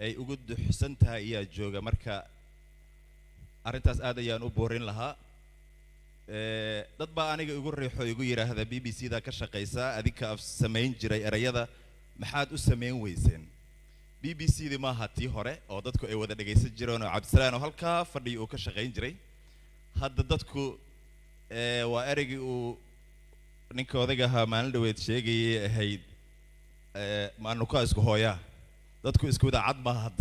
ay ugu duxsan tahay ayaa jooga marka arintaas aad ayaan u boorin lahaa dad baa aniga igu riixo igu yiraahda BBC da ka shaqeysa adika af sameyn jiray erayada maxaad u sameyn weyseen BBC ma hatii hore oo dadku ay wada dhageysan jireen oo Cabdisalaan oo halka fadhi uu ka shaqeyn jiray hadda dadku waa eraygi uu ninka odayga ahaa maalin dhaweed sheegayay ahayd maanu ka isku hooyaa dadku isku wada cad ma had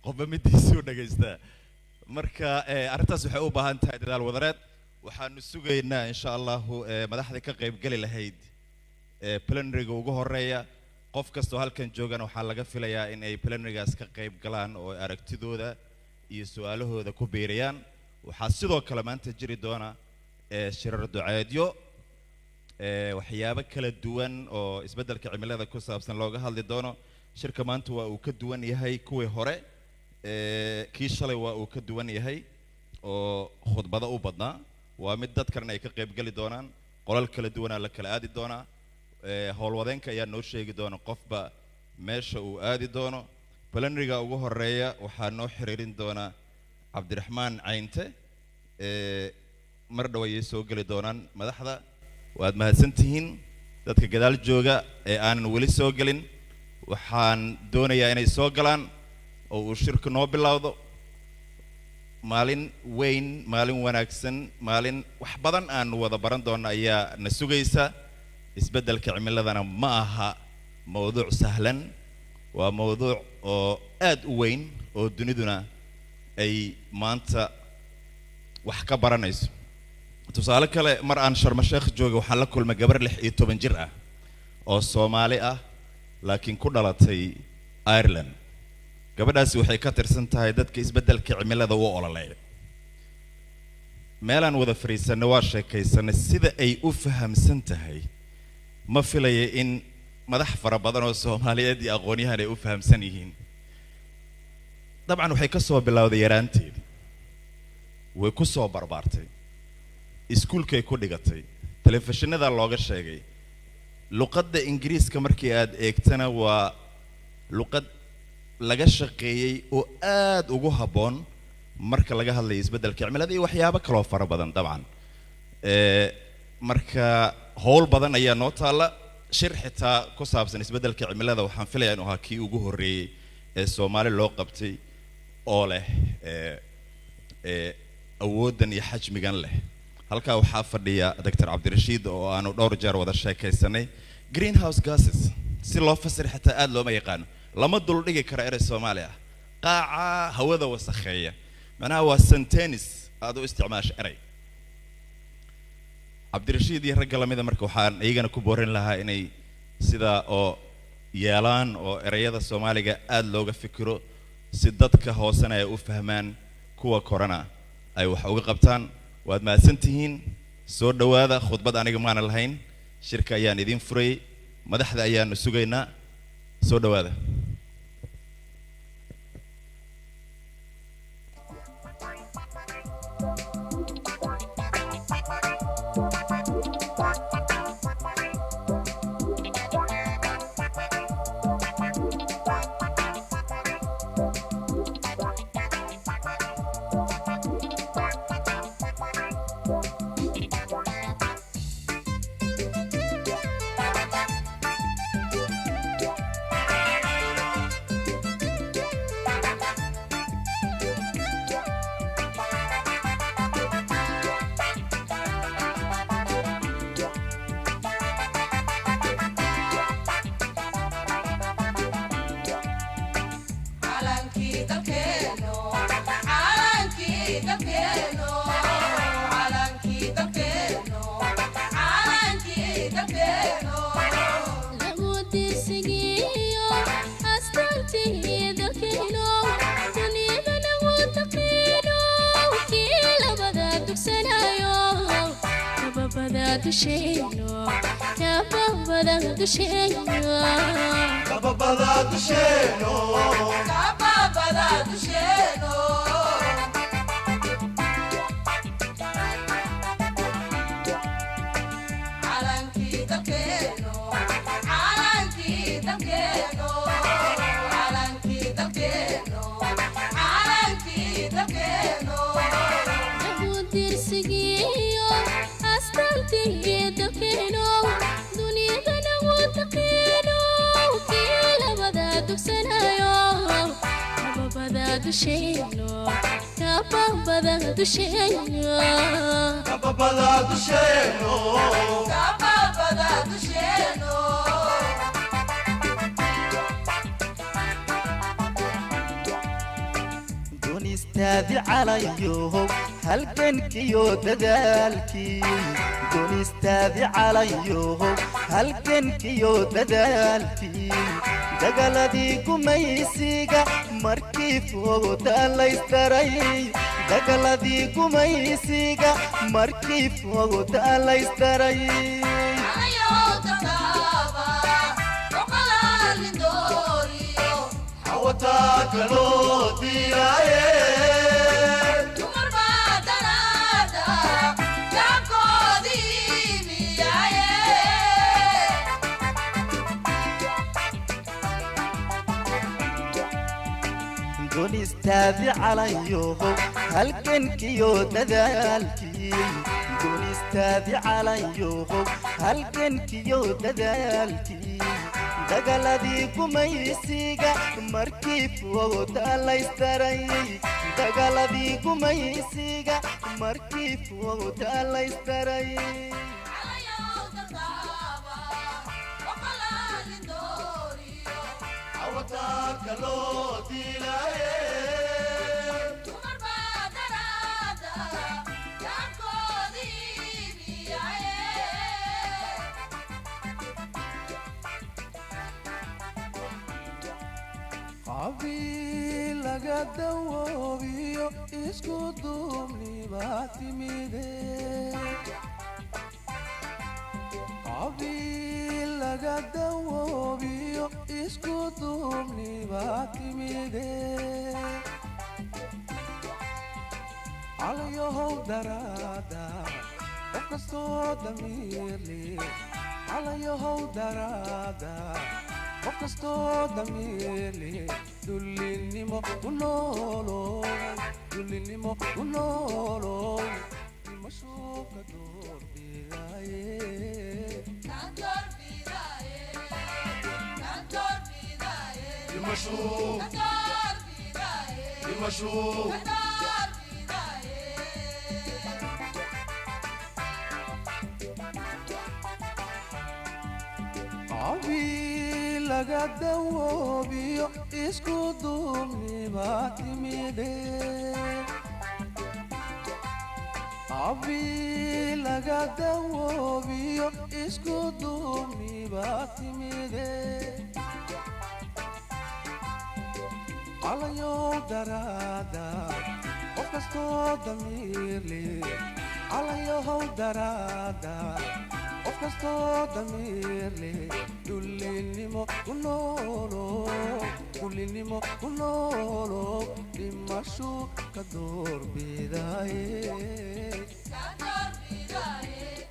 qofba midiisuu dhageystaa marka arintaas waxay u baahan tahay dadaal wadareed waxaanu sugaynaa insha Allah madaxda ka qayb gali lahayd plenary-ga ugu horeeya qof kasto halkan joogan waxa laga filayaa in ay plenary-gaas ka qayb galaan oo aragtidooda iyo su'aalahooda ku beeriyaan waxa sidoo kale maanta jiri doona shirar duceedyo waxyaabo kala duwan oo isbeddelka cimilada ku saabsan looga hadli doono shirka maanta waa uu ka duwan yahay kuwii hore kii shalay waa uu ka duwan yahay oo khudbada u badnaa waa mid dadkan ay ka qayb gali doonaan qolal kala duwan la kala aadi doonaa howlwadeenka ayaa noo sheegi doona qofba meesha uu aadi doono plenary-ga ugu horeeya waxaa noo xiriirin doona Cabdiraxmaan Caynte mar dhaw ay soo gali doonaan madaxda waad mahadsantihiin dadka gadaal jooga ee aan wali soo galin waxaan doonayaa inay soo galaan oo uu shirku noo bilowdo maalin weyn maalin wanaagsan maalin wax badan aan wada baran doono ayaa na sugaysa isbeddelka cimiladana ma aha mowduuc sahlan waa mowduuc oo aad u weyn oo duniduna ay maanta wax ka baranayso tusaale kale mar aan Sharma Sheekh jooga waxaan la kulmay gabar 16 jir ah oo Soomaali ah laakiin ku dhalatay Ireland gabadhaasi waxay ka tirsan tahay dadka isbeddelka cimilada u ololeeya meelan wada fariisan waa sheekaysan sida ay u fahamsan tahay ma filayo in madax fara badan oo Soomaaliyeed iyo aqoonyahan ay u fahamsan yihiin dabcan waxay ka soo bilowday yaraanteedii way ku soo barbaartay iskuulkay ku dhigatay telefishinada looga sheegay luqadda Ingiriiska markii aad eegtana waa luqad laga shaqeeyay oo aad ugu haboon marka laga hadlayo isbeddelka cimilada iyo waxyaabo kale oo fara badan dabcan marka howl badan ayaa noo taala shir xitaa ku saabsan isbeddelka cimilada waxaan filayaa inuu ahaa kii ugu horeeyay ee Soomaali loo qabtay oo leh awoodan iyo xajmigan leh halka waxaa fadhiya Dr. Cabdirashiid oo aanu dhowr jeer wada sheekaysanay greenhouse gases si loo fasir xitaa aad looma yaqaan lama dul dhigi karo eray Soomaali ah qaaca hawada wasakheeya macnaha waa sentence aad u isticmaasho eray Cabdirashiid iyo rag lamida marka waxaan iyagana ku boorin lahaa inay sida oo yeelaan oo erayada Soomaaliga aad looga fikiro si dadka hoosana ay u fahmaan kuwa korana ay wax uga qabtaan waad mahadsantihiin soo dhawaada khudbad aniga maana lahayn shirka ayaan idin furay madaxda ayaan sugaynaa soo dhawaada Calankii dalkeeno dugsanayo kababada dushayno kababada dushayno kababada dushayno kababada dushayno دونستاذي عليهم هلكنك يوددالكي دونستاذي عليهم هلكنك يوددالكي دقلدي كميسيقا مركي فوق الله يستري دقلدي كميسيقا مركي فوق الله يستري وتاكلوا ديايه تمر بادرادا جاكودي ميايه دون استاذي عليهم هلكنك يوددالكي دون استاذي عليهم هلكنك يوددالكي دقلدي كميسيقا مركي فوق الله يستري دقلدي كميسيقا مركي فوق الله يستري عبي لقد دوبيو اسكو دومني باتميدي عبي لقد دوبيو اسكو دومني باتميدي على يهو درادا وكستو دميرلي على يهو درادا وكستو دميرلي دولينيمو كنولو دولينيمو كنولو المشوق دور بيرايه كدور بيرايه كدور بيرايه المشوق كدور بيرايه المشوق كدور بيرايه عبي لقد دوبيو اسكو دومني باتميدي عبي لقد دوبيو اسكو دومني باتميدي على يوم درادا وكستو دميرلي على يوم درادا وكستو دميرلي دولينيمو كنولو دولينيمو كنولو ديماشو كدور بيدايه كدور بيدايه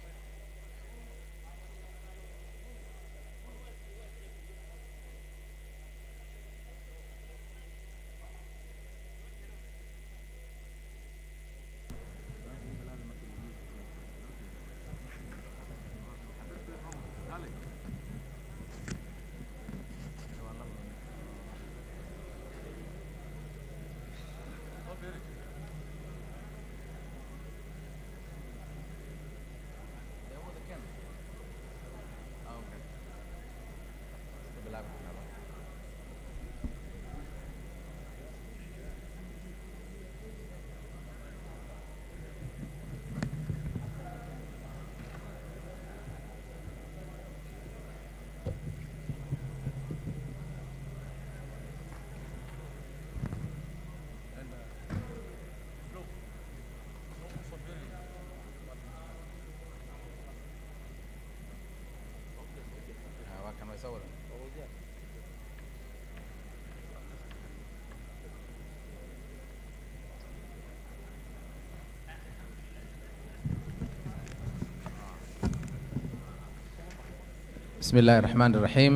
بسم الله الرحمن الرحيم.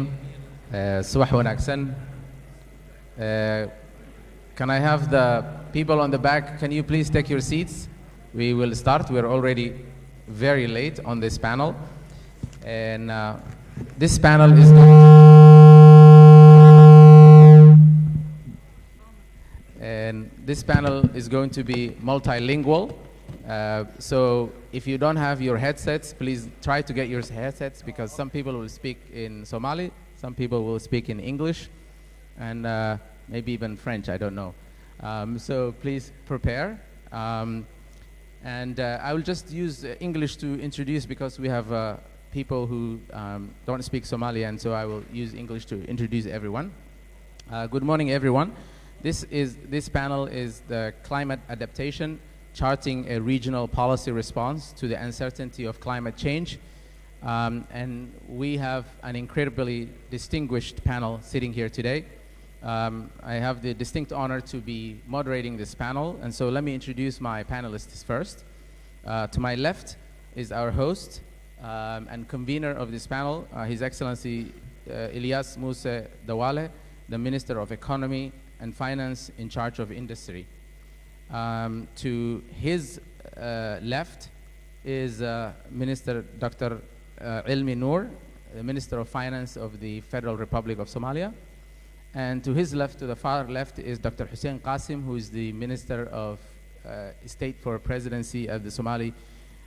صباح وناكسن. Can I have the people on the back, can you please take your seats? We will start. We're already very late on this panel. And this panel is going this panel is going to be multilingual. So if you don't have your headsets, please try to get your headsets, because some people will speak in Somali, some people will speak in English, and maybe even French, I don't know. So please prepare. And I will just use English to introduce, because we have people who don't speak Somali, and so I will use English to introduce everyone. Good morning, everyone. This panel is the climate adaptation, charting a regional policy response to the uncertainty of climate change. And we have an incredibly distinguished panel sitting here today. I have the distinct honor to be moderating this panel, and so let me introduce my panelists first. To my left is our host and convener of this panel, His Excellency Ilyas Muse Dawale, the Minister of Economy and Finance in charge of industry. To his left is Minister Dr. Ilmi Noor, the Minister of Finance of the Federal Republic of Somalia. And to his left, to the far left, is Dr. Hussein Qasim, who is the Minister of State for Presidency of the Somali,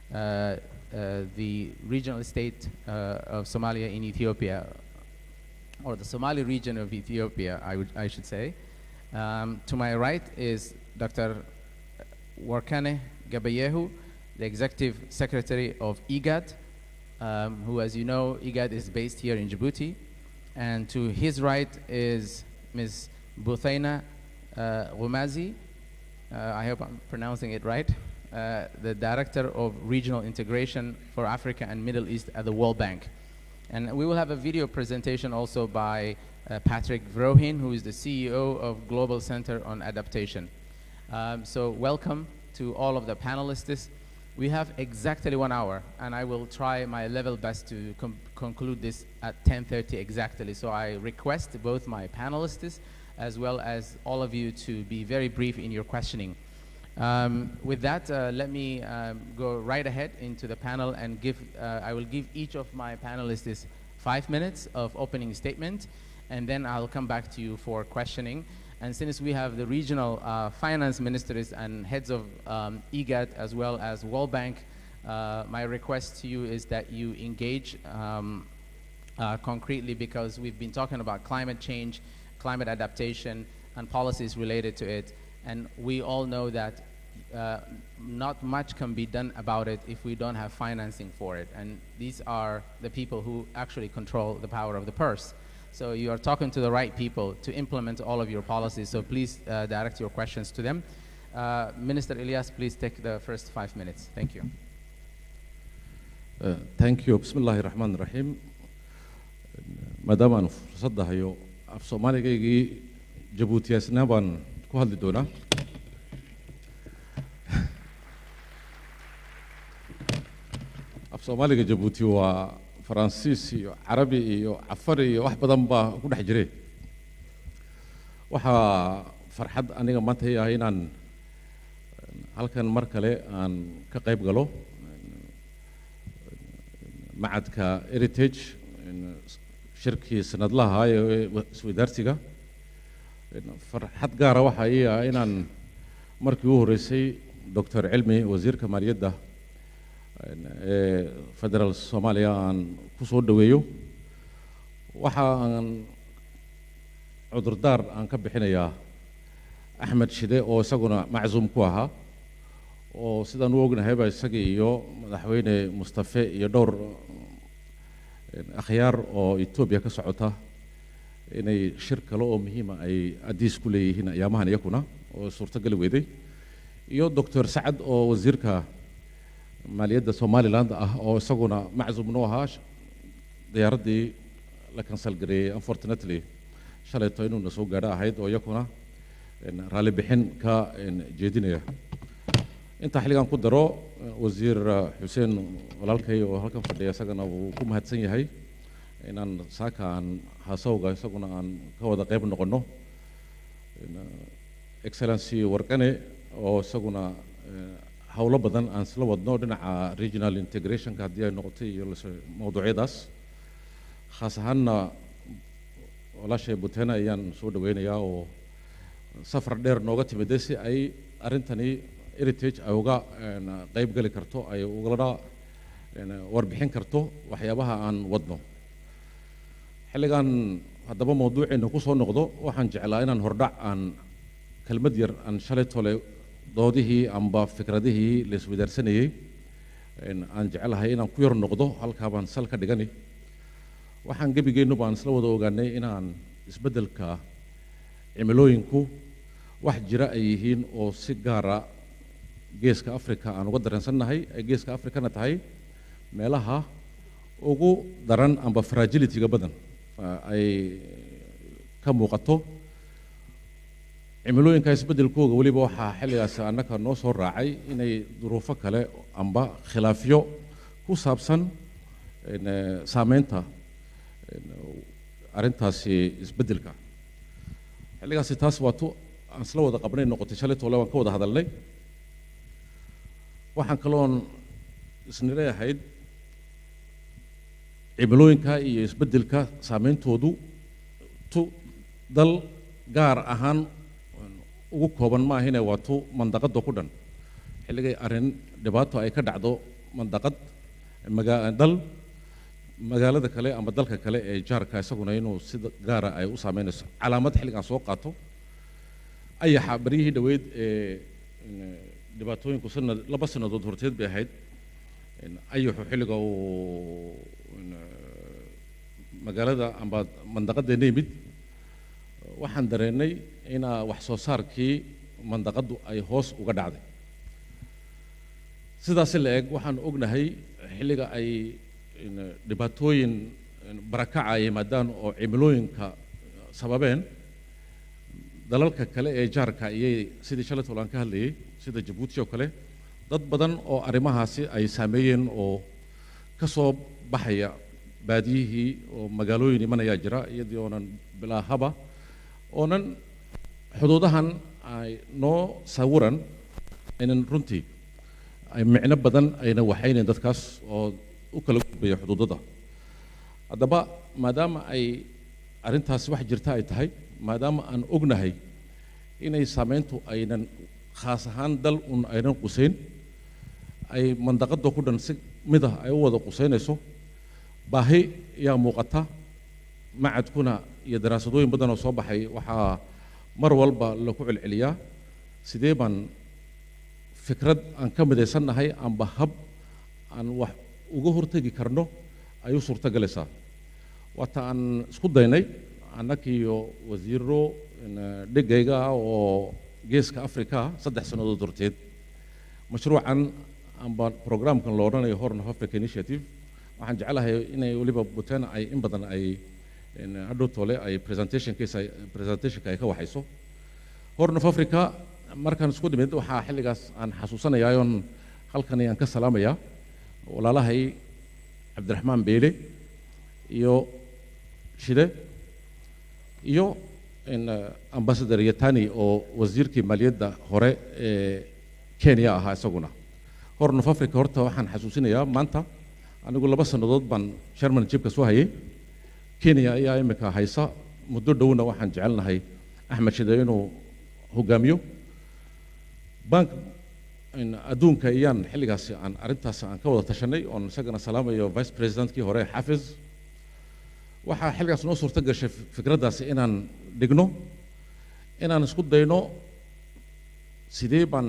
the regional state of Somalia in Ethiopia, or the Somali region of Ethiopia, I should say. To my right is Dr. Warkane Gabayehu, the Executive Secretary of IGAD, who, as you know, IGAD is based here in Djibouti. And to his right is Ms. Buthaina Ghumazi, I hope I'm pronouncing it right, the Director of Regional Integration for Africa and Middle East at the World Bank. And we will have a video presentation also by Patrick Vrohin, who is the CEO of Global Center on Adaptation. So welcome to all of the panelists. We have exactly 1 hour, and I will try my level best to conclude this at 10:30 exactly. So I request both my panelists as well as all of you to be very brief in your questioning. With that, let me go right ahead into the panel and I will give each of my panelists 5 minutes of opening statement, and then I'll come back to you for questioning. And since we have the regional finance ministers and heads of IGAD as well as World Bank, my request to you is that you engage concretely, because we've been talking about climate change, climate adaptation, and policies related to it. And we all know that not much can be done about it if we don't have financing for it. And these are the people who actually control the power of the purse. So you are talking to the right people to implement all of your policies. So please direct your questions to them. Minister Ilyas, please take the first 5 minutes. Thank you. Thank you. Bismillahi Rahman Rahim. Maadaama aan fursadda hayo af Soomaaligaygii Jabuutiyaasna baan ku hadli doonaa. Af Soomaaliga Jabuuti waa Faransiis iyo Carabi iyo Afari iyo wax badan baa ku dhex jiray. Waxaa farxad aniga maanta yahay inaan halkan mar kale aan ka qayb galo macadka Heritage shirkii sanadlaha ee isweydaarsiga. Farxad gaara waxaa ii ah inaan markii ugu horeysay Dr. Cilmi wasiirka maaliyadda federal Soomaaliya aan ku soo dhaweeyo. Waxaan cudurdaar aan ka bixinayaa Axmed Shide oo isaguna macsuum ku ahaa, oo sidaan u ognahay baa isaga iyo madaxweyne Mustafa iyo dhowr akhyaar oo Ethiopia ka socota inay shir kale oo muhiim ah ay Addis ku leeyihiin ayaamahan iyakuna oo suurtagal weeday, iyo Dr. Saad oo wasiirka maaliyadda Somaliland ah oo isaguna macsuum noo ahaa. Diyaaradii la cancel gareeyay unfortunately shalayto inuu na soo gaadho ahayd oo iyakuna raali bixin ka jeedinaya. Inta xiligan ku daro wasiir Hussein walaalkay oo halkan fadhiya isagana uu ku mahadsan yahay inaan saaka aan haasawga isaguna aan ka wada qayb noqono. Excellency Warkane oo isaguna hawlo badan aan isla wadno dhinaca regional integration ka haddii ay noqotay iyo mawduucyadaas. Khaas ahaanna walaashay Buthaina ayaan soo dhaweynayaa oo safar dheer nooga timidday si ay arrintani heritage ay uga qayb gali karto ay ugala warbixin karto waxyaabaha aan wadno xilligan haddaba mawduuceena ku soo noqdo waxaan jeclaa inaan hordhac aan kelmad yar aan shalay tole doodihii amba fikradihii la iswadaarsanayay aan jeclahay inaan ku yar noqdo halkaa baan sal ka dhigani waxaan gebigeennu baan isla wada ogaanay inaan isbeddelka cimilooyinku wax jira ay yihiin oo si gaara geeska Afrika aan uga dareensannahay ay geeska Afrikana tahay meelaha ugu daran amba fragility-ga badan ay ka muuqato cimilooyinka isbeddelkooga weliba waxaa xilligaas annaka noo soo raacay inay duruufo kale amba khilaafyo ku saabsan saameynta arrintaasi isbeddelka xilligaasi taas waa tu aan isla wada qabnay noqotay shalay toole waan ka wada hadalnay waxaan kaloon isnileeyahayd cimilooyinka iyo isbeddelka saameyntoodu tu dal gaar ahaan ugu kooban ma ahine waa tu mandaqadda ku dhan xilligay arrin dhibaato ay ka dhacdo mandaqad dal magaalada kale ama dalka kale ee jaarka isaguna inuu sida gaara ay u saameynayso calaamad xilligan soo qaato ayaxa baryihii dhaweyd ee dhibaatooyinku laba sannadood horteed bay ahayd ayaxu xilliga uu magaalada amba mandaqadeena yimid waxaan dareennay inaa wax soo saarkii mandaqaddu ay hoos uga dhacday sidaasi la eg waxaan ognahay xilliga ay dhibaatooyin barakaca ay yimaadaan oo cimilooyinka sababeen dalalka kale ee jaarka iyay sidii shalay toole aan ka hadlayay sida Jabuuti oo kale dad badan oo arrimahaasi ay saameeyeen oo ka soo baxaya baadiyihii oo magaalooyin imanayaa jira iyadii oonan bilaa haba oonan xuduudahan ay noo sawiran aynan runtii ay micno badan ayna waxaynayn dadkaas oo u kala gudbaya xuduudada haddaba maadaama ay arrintaasi wax jirta ay tahay maadaama aan ognahay inay saameyntu aynan khaas ahaan dal un aynan qusayn ay mandaqadda ku dhan si mid ah ay u wada qusaynayso baahi yaa muuqata macadkuna iyo daraasadooyin badan oo soo baxay waxaa mar walba lagu celceliyaa sidee baan fikrad aan ka midaysannahay amba hab aan wax uga hortegi karno ayuu suurtagelaysaa waata aan isku daynay annagiiyo wasiiro dhegayga oo geeska Afrika 3 sannadood horteed mashruucan amba programkan loo odhanayo Horn of Africa Initiative waxaan jeclahay inay weliba buteen ay in badan ay hadhow tole ay presentationka ay ka waxayso Horn of Africa markaan isku dhimid waxaa xilligaas aan xasuusanayaa oon halkan ayaan ka salaamayaa walaalahay Cabdiraxmaan Beele iyo Shide iyo ambassador Yatani oo wasiirkii maaliyadda hore ee Kenya ahaa isaguna Horn of Africa horta waxaan xasuusinayaa maanta anigu 2 sannadood baan chairmanshipka soo hayay Kenya ayaa imika haysa muddo dhowna waxaan jecelnahay Axmed Shide inuu hogaamiyo bank adduunka iyaan xilligaasi aan arrintaas aan ka wada tashanay oon isagana salaamayo vice presidentkii hore Xafiz waxaa xilligaas noo suurta gashay fikraddaasi inaan dhigno inaan isku dayno sidee baan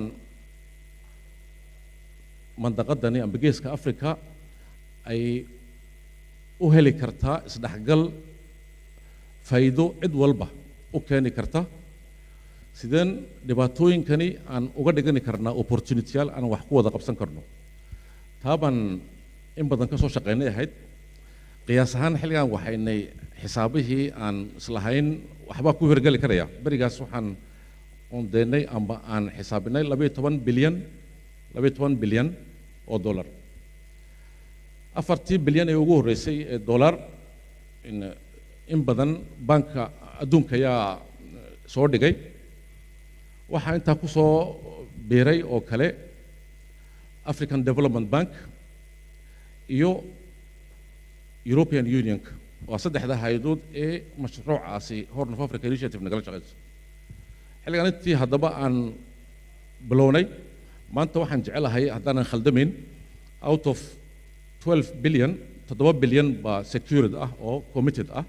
mandaqadani amba geeska Afrika ay u heli kartaa isdhexgal faa'iido cid walba u keeni karta sideen dhibaatooyinkani aan uga dhigani karnaa opportunity-yaal aan wax ku wada qabsan karno taabaan in badan ka soo shaqaynay ahayd qiyaas ahaan xilligan waxaynay xisaabihii aan islahayn waxbaa ku hirgeli karaya berigaas waxaan ondeynay amba aan xisaabinay 12 bilyan oo dollar 4 bilyan ee ugu horeysay ee dollar in badan banka adduunka ayaa soo dhigay waxaa intaa ku soo biiray oo kale African Development Bank iyo European Union waa saddexda hay'adood ee mashruucaasi Horn of Africa Initiative nagala shaqeyso xilligan intii haddaba aan bilownay maanta waxaan jecelahay haddaanan khaldamin out of 12 billion 7 bilyan baa secured ah oo committed ah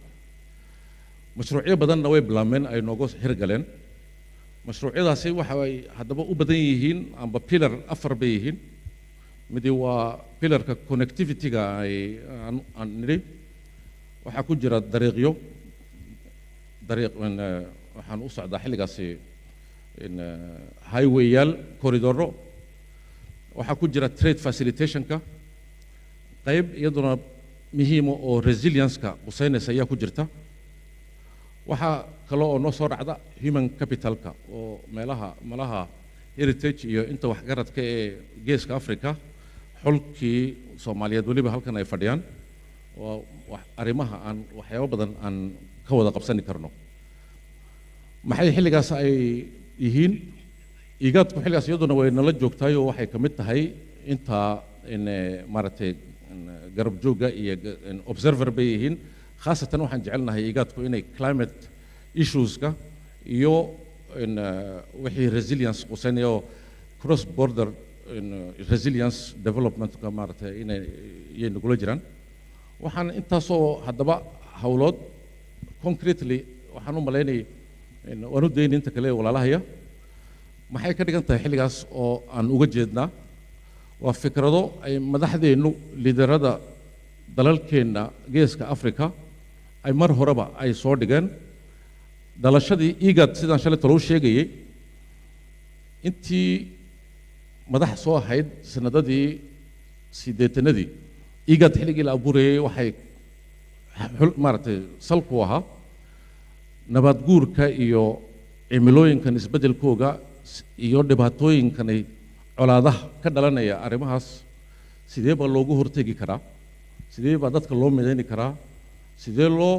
mashruucyo badanna way bilaabmeen ay nooga hirgaleen mashruucyadaasi waxa ay haddaba u badan yihiin amba pillar 4 bay yihiin midi waa pillarka connectivity-ga aan nidhi waxaa ku jira dariiqyo waxaan u socdaa xilligaasi highway-yaal koridoro waxaa ku jira trade facilitation-ka qayb iyaduna muhiima oo resilience-ka quseynaysa ayaa ku jirta waxaa kale oo noo soo dhacda human capital-ka oo malaha heritage iyo inta waxgaradka ee geeska africa xulkii soomaaliyeed weliba halkan ay fadhiyaan waa arrimaha aan waxyaabo badan aan ka wada qabsani karno maxay xilligaas ay yihiin igaadku xilligaas iyaduna way nala joogtahay oo waxay ka mid tahay inta maaragtay garab joogga iyo observer bay yihiin khaasatan waxaan jecelnahay igaadku inay climate issues-ka iyo wixii resilience quseynaya oo cross border resilience development-ka maaragtay iyay nagula jiraan waxaan intaasoo haddaba hawlood concretely waxaan u malaynayay waan u daynay inta kale walaalahaya maxay ka dhigan tahay xilligaas oo aan uga jeednaa waa fikrado ay madaxdeennu liderada dalalkeenna geeska africa ay mar horeba ay soo dhigeen dhalashadii igad sidaan shalay talo u sheegayay intii madax soo ahayd sanadadii sideetanadii igad xilligii la abuurayay waxay maaragtay salku ahaa nabaad guurka iyo cimilooyinkan isbeddelkooga iyo dhibaatooyinkanay colaadaha ka dhalanaya arrimahaas sidee baa loogu hortegi karaa sidee baa dadka loo midayni karaa sidee loo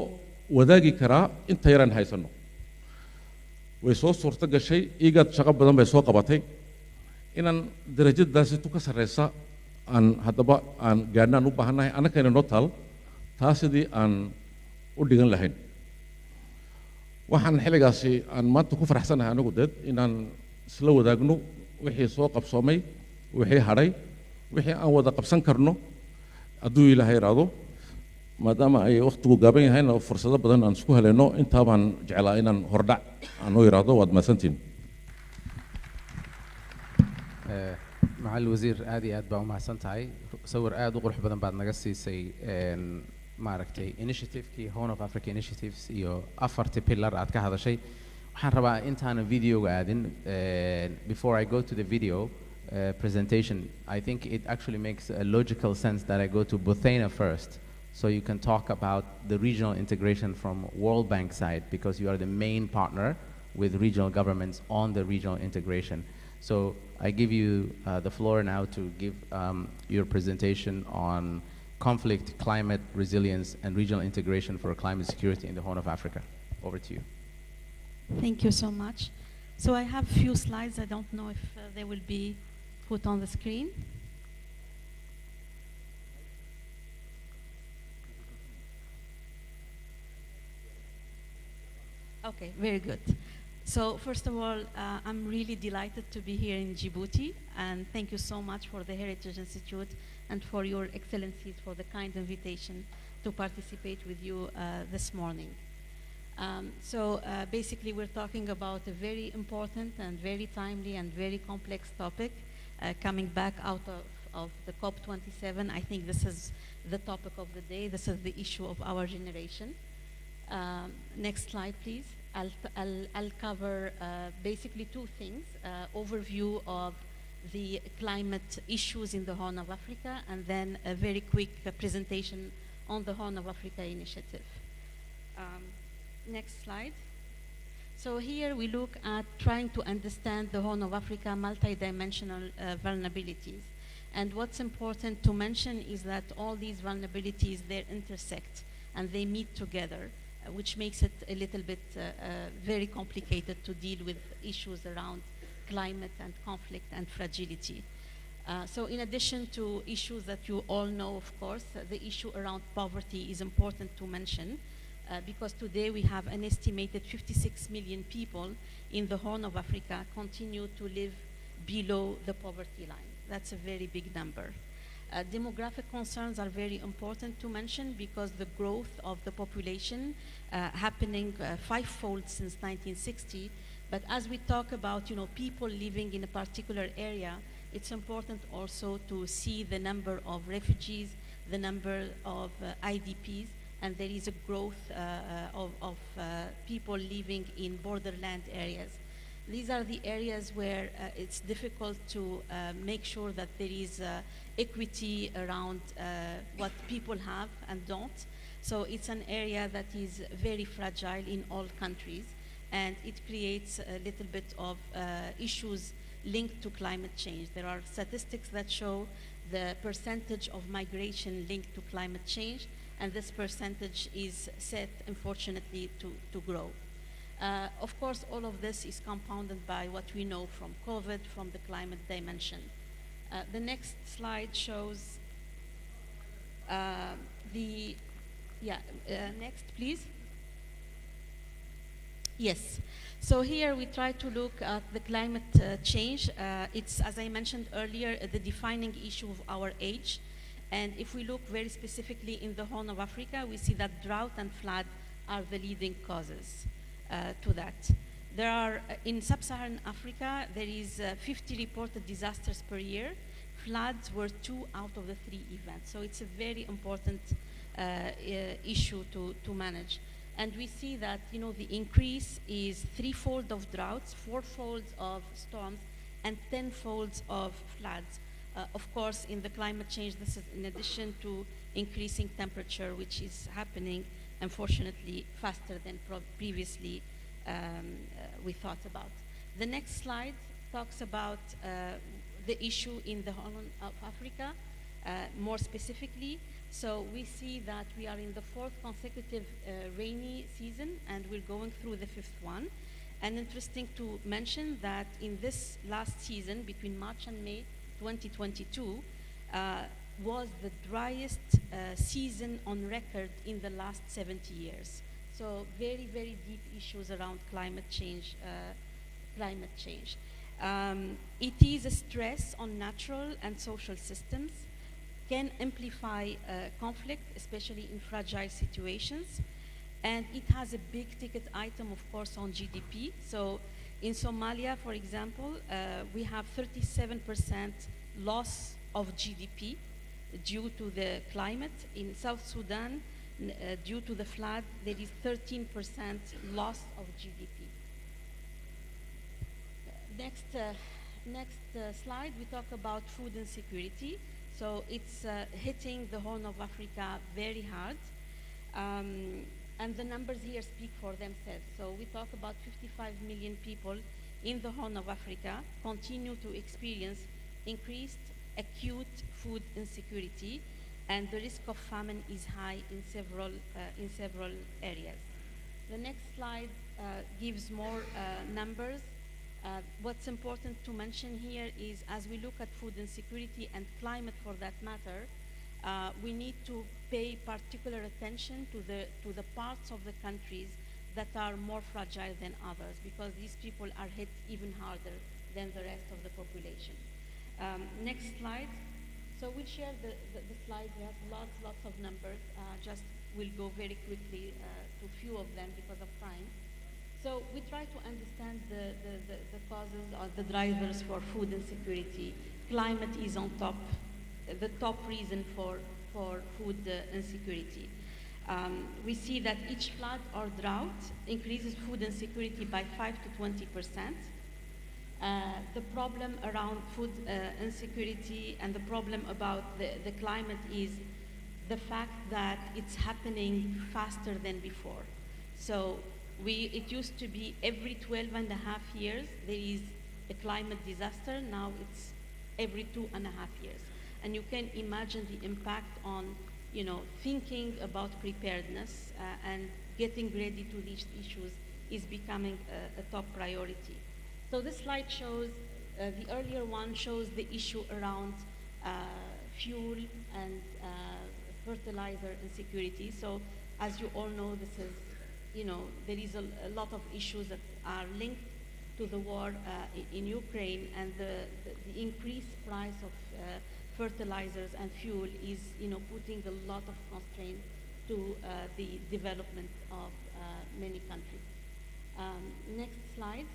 wadaagi karaa inta yaraan haysanno way soo suurto gashay igad shaqo badan bay soo qabatay inaan darajadaasi tu ka sarreysa aan haddaba aan gaadhnaan u baahannahay annakayna noo taal taa sidii aan u dhigan lahayn waxaan xilligaasi aan maanta ku faraxsanahay anigu deed inaan isla wadaagno wixii soo qabsoomay wixii hadhay wixii aan wada qabsan karno hadduu ilaahay iraado maadaama ay waqtigu gaaban yahayna fursado badan aan isku helayno intaa baan jeclaa inaan hordhac aan u iraado waad mahadsantiin معالي الوزير آدي آد بقى ومحسن تاي صور آد وقرح بدن بعد نجسي سي معركتي initiative كي Horn of Africa initiatives يو أفرت pillar آد كهذا شيء وحن ربع أنت أنا فيديو قاعدين before I go to the video presentation I think it actually makes a logical sense that I go to Botswana first so you can talk about the regional integration from World Bank side because you are the main partner with regional governments on the regional integration. So I give you the floor now to give your presentation on conflict, climate resilience, and regional integration for climate security in the Horn of Africa. Over to you. Thank you so much. So I have few slides. I don't know if they will be put on the screen. Okay, very good. So first of all, I'm really delighted to be here in Djibouti, and thank you so much for the Heritage Institute and for your excellencies for the kind invitation to participate with you this morning. Basically, we're talking about a very important and very timely and very complex topic coming back out of the COP27. I think this is the topic of the day. This is the issue of our generation. Next slide, please. I'll cover basically two things, overview of the climate issues in the Horn of Africa, and then a very quick presentation on the Horn of Africa initiative. Next slide. So here we look at trying to understand the Horn of Africa multidimensional vulnerabilities. And what's important to mention is that all these vulnerabilities, they intersect and they meet together, which makes it a little bit very complicated to deal with issues around climate and conflict and fragility. So in addition to issues that you all know, of course, the issue around poverty is important to mention because today we have an estimated 56 million people in the Horn of Africa continue to live below the poverty line. That's a very big number. Demographic concerns are very important to mention because the growth of the population happening fivefold since 1960. But as we talk about, people living in a particular area, it's important also to see the number of refugees, the number of IDPs, and there is a growth of people living in borderland areas. These are the areas where it's difficult to make sure that there is equity around what people have and don't. So it's an area that is very fragile in all countries, and it creates a little bit of issues linked to climate change. There are statistics that show the percentage of migration linked to climate change, and this percentage is set, unfortunately, to grow. Of course, all of this is compounded by what we know from COVID, from the climate dimension. The next slide shows next, please. Yes. So here we try to look at the climate change. It's, as I mentioned earlier, the defining issue of our age. And if we look very specifically in the Horn of Africa, we see that drought and flood are the leading causes to that. There are, in sub-Saharan Africa, there is 50 reported disasters per year. Floods were 2 out of the 3 events. So it's a very important issue to manage. And we see that, the increase is 3-fold of droughts, 4-fold of storms, and 10-fold of floods. Of course, in the climate change, this is in addition to increasing temperature, which is happening, unfortunately, faster than previously we thought about. The next slide talks about the issue in the Horn of Africa, more specifically. So we see that we are in the 4th consecutive rainy season, and we're going through the 5th one. And interesting to mention that in this last season, between March and May 2022, was the driest season on record in the last 70 years. So very, very deep issues around climate change. It is a stress on natural and social systems, can amplify conflict, especially in fragile situations. And it has a big ticket item, of course, on GDP. So in Somalia, for example, we have 37% loss of GDP due to the climate. In South Sudan, due to the flood, there is 13% loss of GDP. Next slide, we talk about food insecurity. So it's hitting the Horn of Africa very hard. And the numbers here speak for themselves. So we talk about 55 million people in the Horn of Africa continue to experience increased acute food insecurity, and the risk of famine is high in several areas. The next slide gives more numbers. What's important to mention here is, as we look at food insecurity and climate for that matter, we need to pay particular attention to the parts of the countries that are more fragile than others, because these people are hit even harder than the rest of the population. Next slide. So we'll share the slide. We have lots of numbers. Just we'll go very quickly to a few of them because of time. So we try to understand the causes or the drivers for food insecurity. Climate is on top, the top reason for food insecurity. We see that each flood or drought increases food insecurity by 5 to 20%. The problem around food insecurity and the problem about the climate is the fact that it's happening faster than before. So it used to be every 12 and a half years there is a climate disaster. Now it's every 2.5 years. And you can imagine the impact on, thinking about preparedness and getting ready to these issues is becoming a top priority. So this slide shows, the earlier one shows the issue around fuel and fertilizer insecurity. So As you all know, this is, there is a lot of issues that are linked to the war in Ukraine, and the increased price of fertilizers and fuel is, putting a lot of constraint to the development of many countries. Next slide.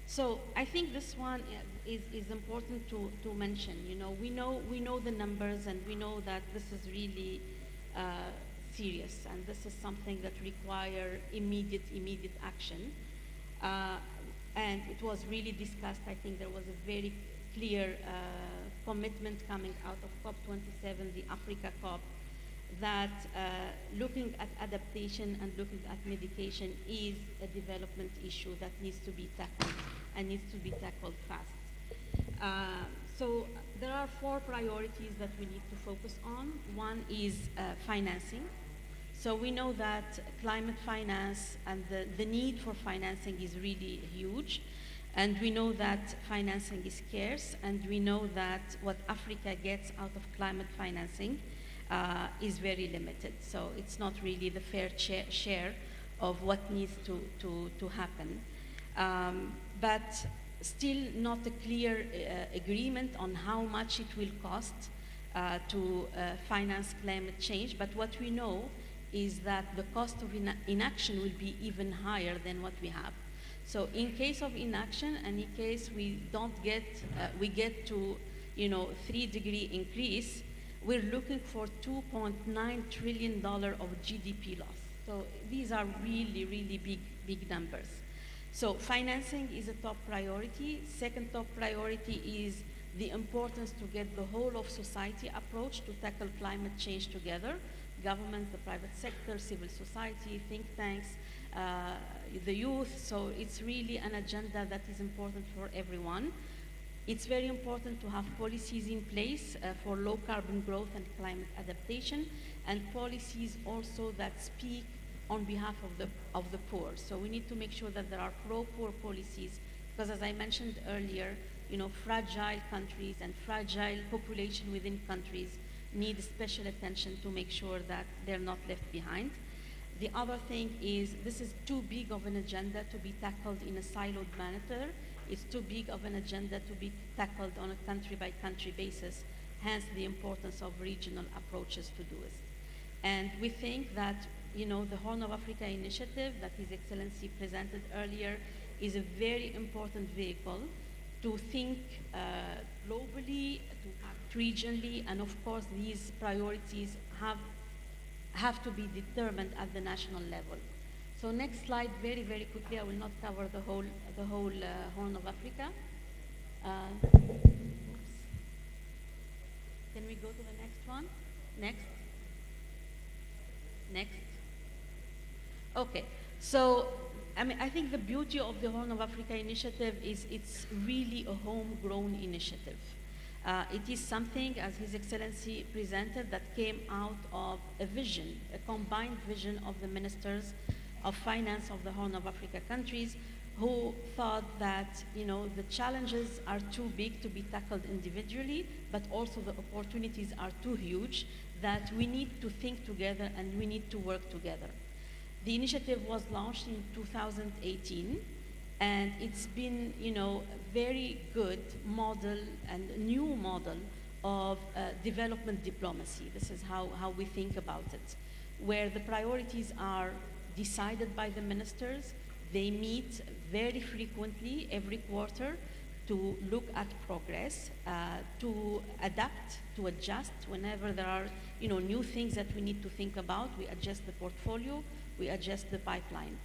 So I think this one is important to mention. We know the numbers, and we know that this is really serious, and this is something that require immediate action. And it was really discussed. I think there was a very clear commitment coming out of COP27, the Africa COP, that looking at adaptation and looking at medication is a development issue that needs to be tackled and needs to be tackled fast. So there are 4 priorities that we need to focus on. One is financing. So we know that climate finance and the need for financing is really huge. And we know that financing is scarce, and we know that what Africa gets out of climate financing is very limited. So it's not really the fair share of what needs to happen. But still not a clear agreement on how much it will cost to finance climate change. But what we know is that the cost of inaction will be even higher than what we have. So in case of inaction, and in case we don't get, we get to 3-degree increase, we're looking for $2.9 trillion of GDP loss. So these are really big numbers. So financing is a top priority. Second top priority is the importance to get the whole of society approach to tackle climate change together. Government, the private sector, civil society, think tanks, the youth. So it's really an agenda that is important for everyone. It's very important to have policies in place for low carbon growth and climate adaptation, and policies also that speak on behalf of the poor. So we need to make sure that there are pro-poor policies, because as I mentioned earlier, fragile countries and fragile population within countries need special attention to make sure that they're not left behind. The other thing is, this is too big of an agenda to be tackled in a siloed manner. It's too big of an agenda to be tackled on a country-by-country basis, hence the importance of regional approaches to do it. And we think that, the Horn of Africa initiative that His Excellency presented earlier is a very important vehicle to think globally, to act regionally, and of course these priorities have to be determined at the national level. So next slide, very quickly. I will not cover the whole Horn of Africa. Can we go to the next one? Next. Okay. So I think the beauty of the Horn of Africa initiative is it's really a homegrown initiative. It is something, as His Excellency presented, that came out of a vision, a combined vision of the ministers of finance of the Horn of Africa countries, who thought that the challenges are too big to be tackled individually, but also the opportunities are too huge, that we need to think together and we need to work together. The initiative was launched in 2018, and it's been, a very good model and new model of development diplomacy. This is how we think about it, where the priorities are decided by the ministers. They meet very frequently, every quarter, to look at progress, to adapt, to adjust whenever there are, new things that we need to think about. We adjust the portfolio, we adjust the pipeline.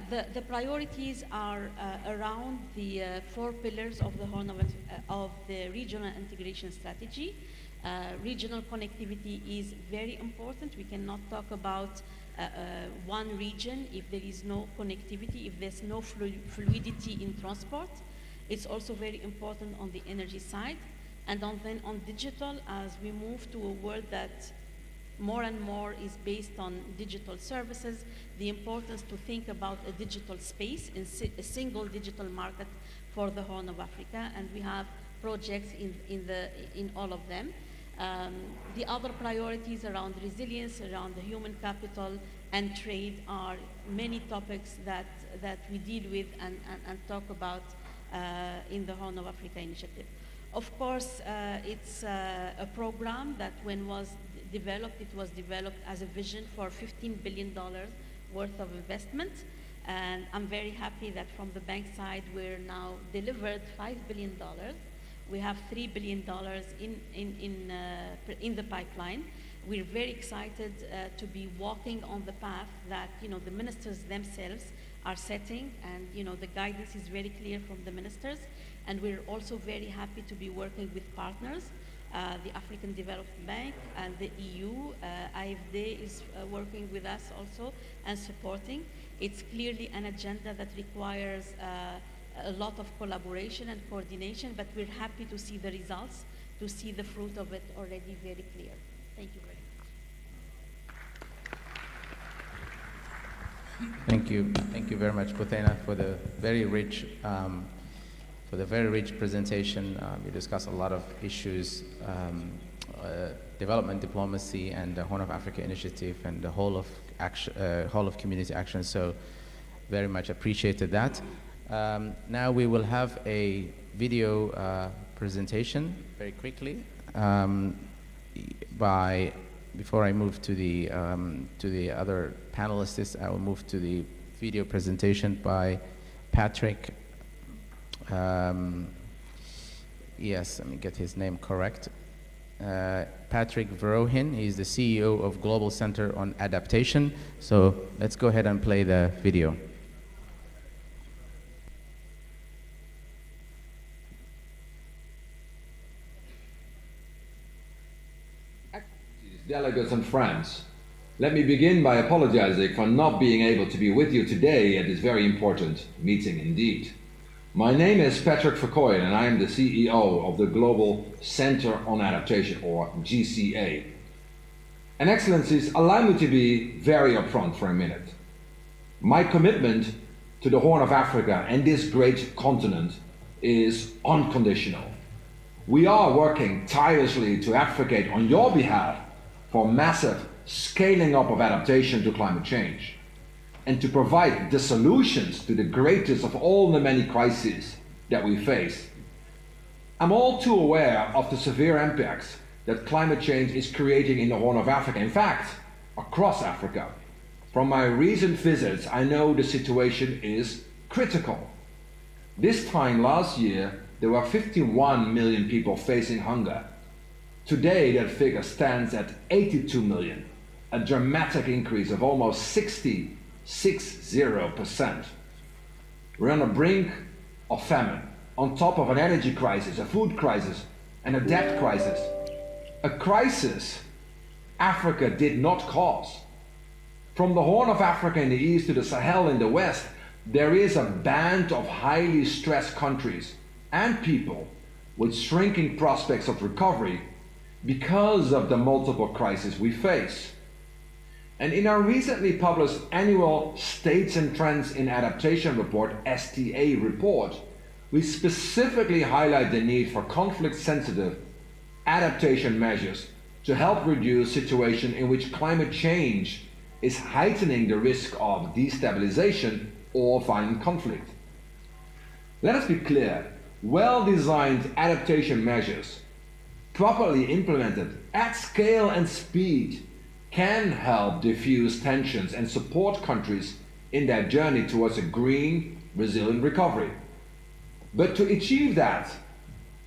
The priorities are around the 4 pillars of the Horn of the regional integration strategy. Regional connectivity is very important. We cannot talk about one region if there is no connectivity, if there's no fluidity in transport. It's also very important on the energy side. And then on digital, as we move to a world that more and more is based on digital services, the importance to think about a digital space, a single digital market for the Horn of Africa, and we have projects in all of them. The other priorities around resilience, around the human capital and trade are many topics that we deal with and talk about in the Horn of Africa initiative. Of course, it's a program that when was developed, it was developed as a vision for $15 billion worth of investment. And I'm very happy that from the bank side, we're now delivered $5 billion. We have $3 billion in the pipeline. We're very excited to be walking on the path that the ministers themselves are setting, and the guidance is very clear from the ministers. And we're also very happy to be working with partners, the African Development Bank and the EU. AFD is working with us also and supporting. It's clearly an agenda that requires a lot of collaboration and coordination, but we're happy to see the results, to see the fruit of it already very clear. Thank you very much. Thank you very much, Buthena, for the very rich presentation. You discussed a lot of issues, development diplomacy, and the Horn of Africa initiative, and the whole of community action. So, very much appreciated that. Now we will have a video presentation very quickly before I move to the other panelists. I will move to the video presentation by Patrick. Yes, let me get his name correct. Patrick Verhoeven. He's the CEO of Global Center on Adaptation. So let's go ahead and play the video. Delegates and friends, let me begin by apologizing for not being able to be with you today at this very important meeting indeed. My name is Patrick Verhoeven, and I am the CEO of the Global Center on Adaptation, or GCA. And Excellencies, allow me to be very upfront for a minute. My commitment to the Horn of Africa and this great continent is unconditional. We are working tirelessly to advocate on your behalf for massive scaling up of adaptation to climate change, and to provide the solutions to the greatest of all the many crises that we face. I'm all too aware of the severe impacts that climate change is creating in the Horn of Africa, in fact, across Africa. From my recent visits, I know the situation is critical. This time last year, there were 51 million people facing hunger. Today, that figure stands at 82 million, a dramatic increase of almost 60%. We're on the brink of famine, on top of an energy crisis, a food crisis, and a debt crisis. A crisis Africa did not cause. From the Horn of Africa in the east to the Sahel in the west, there is a band of highly stressed countries and people with shrinking prospects of recovery because of the multiple crises we face. And in our recently published annual States and Trends in Adaptation report, STA report, we specifically highlight the need for conflict-sensitive adaptation measures to help reduce situations in which climate change is heightening the risk of destabilization or violent conflict. Let us be clear, well-designed adaptation measures, properly implemented at scale and speed, can help diffuse tensions and support countries in their journey towards a green, resilient recovery. But to achieve that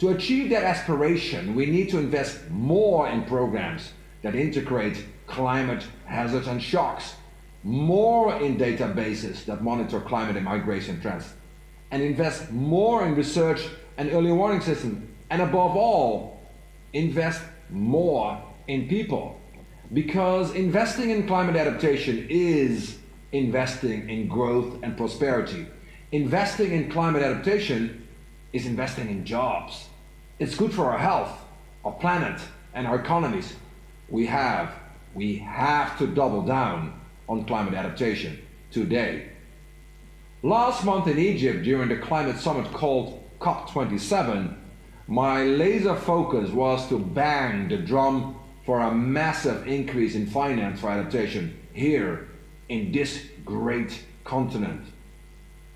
aspiration, we need to invest more in programs that integrate climate hazards and shocks, more in databases that monitor climate and migration trends, and invest more in research and early warning systems, and above all, invest more in people. Because investing in climate adaptation is investing in growth and prosperity. Investing in climate adaptation is investing in jobs. It's good for our health, our planet, and our economies. We have to double down on climate adaptation today. Last month in Egypt, during the climate summit called COP27, my laser focus was to bang the drum for a massive increase in finance for adaptation here in this great continent.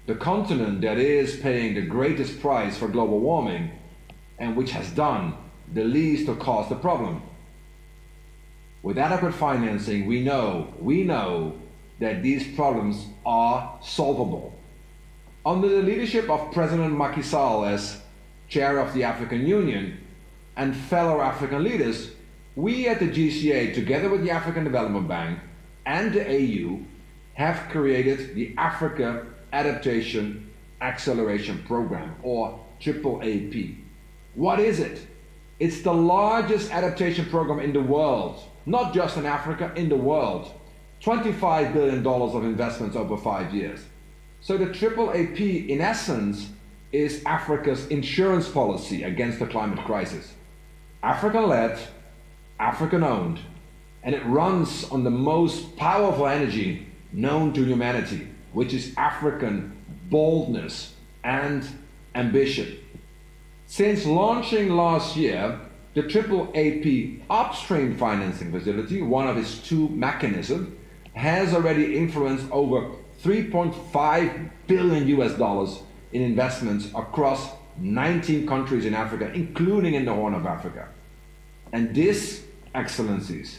The continent that is paying the greatest price for global warming and which has done the least to cause the problem. With adequate financing, we know that these problems are solvable. Under the leadership of President Macky Sall as chair of the African Union and fellow African leaders, we at the GCA, together with the African Development Bank and the AU, have created the Africa Adaptation Acceleration Program, or AAAP. What is it? It's the largest adaptation program in the world, not just in Africa, in the world. $25 billion of investments over 5 years. So the AAAP, in essence, is Africa's insurance policy against the climate crisis. African-led, African-owned, and it runs on the most powerful energy known to humanity, which is African boldness and ambition. Since launching last year, the AAAP upstream financing facility, one of its two mechanisms, has already influenced over $3.5 billion in investments across 19 countries in Africa, including in the Horn of Africa. And this, Excellencies,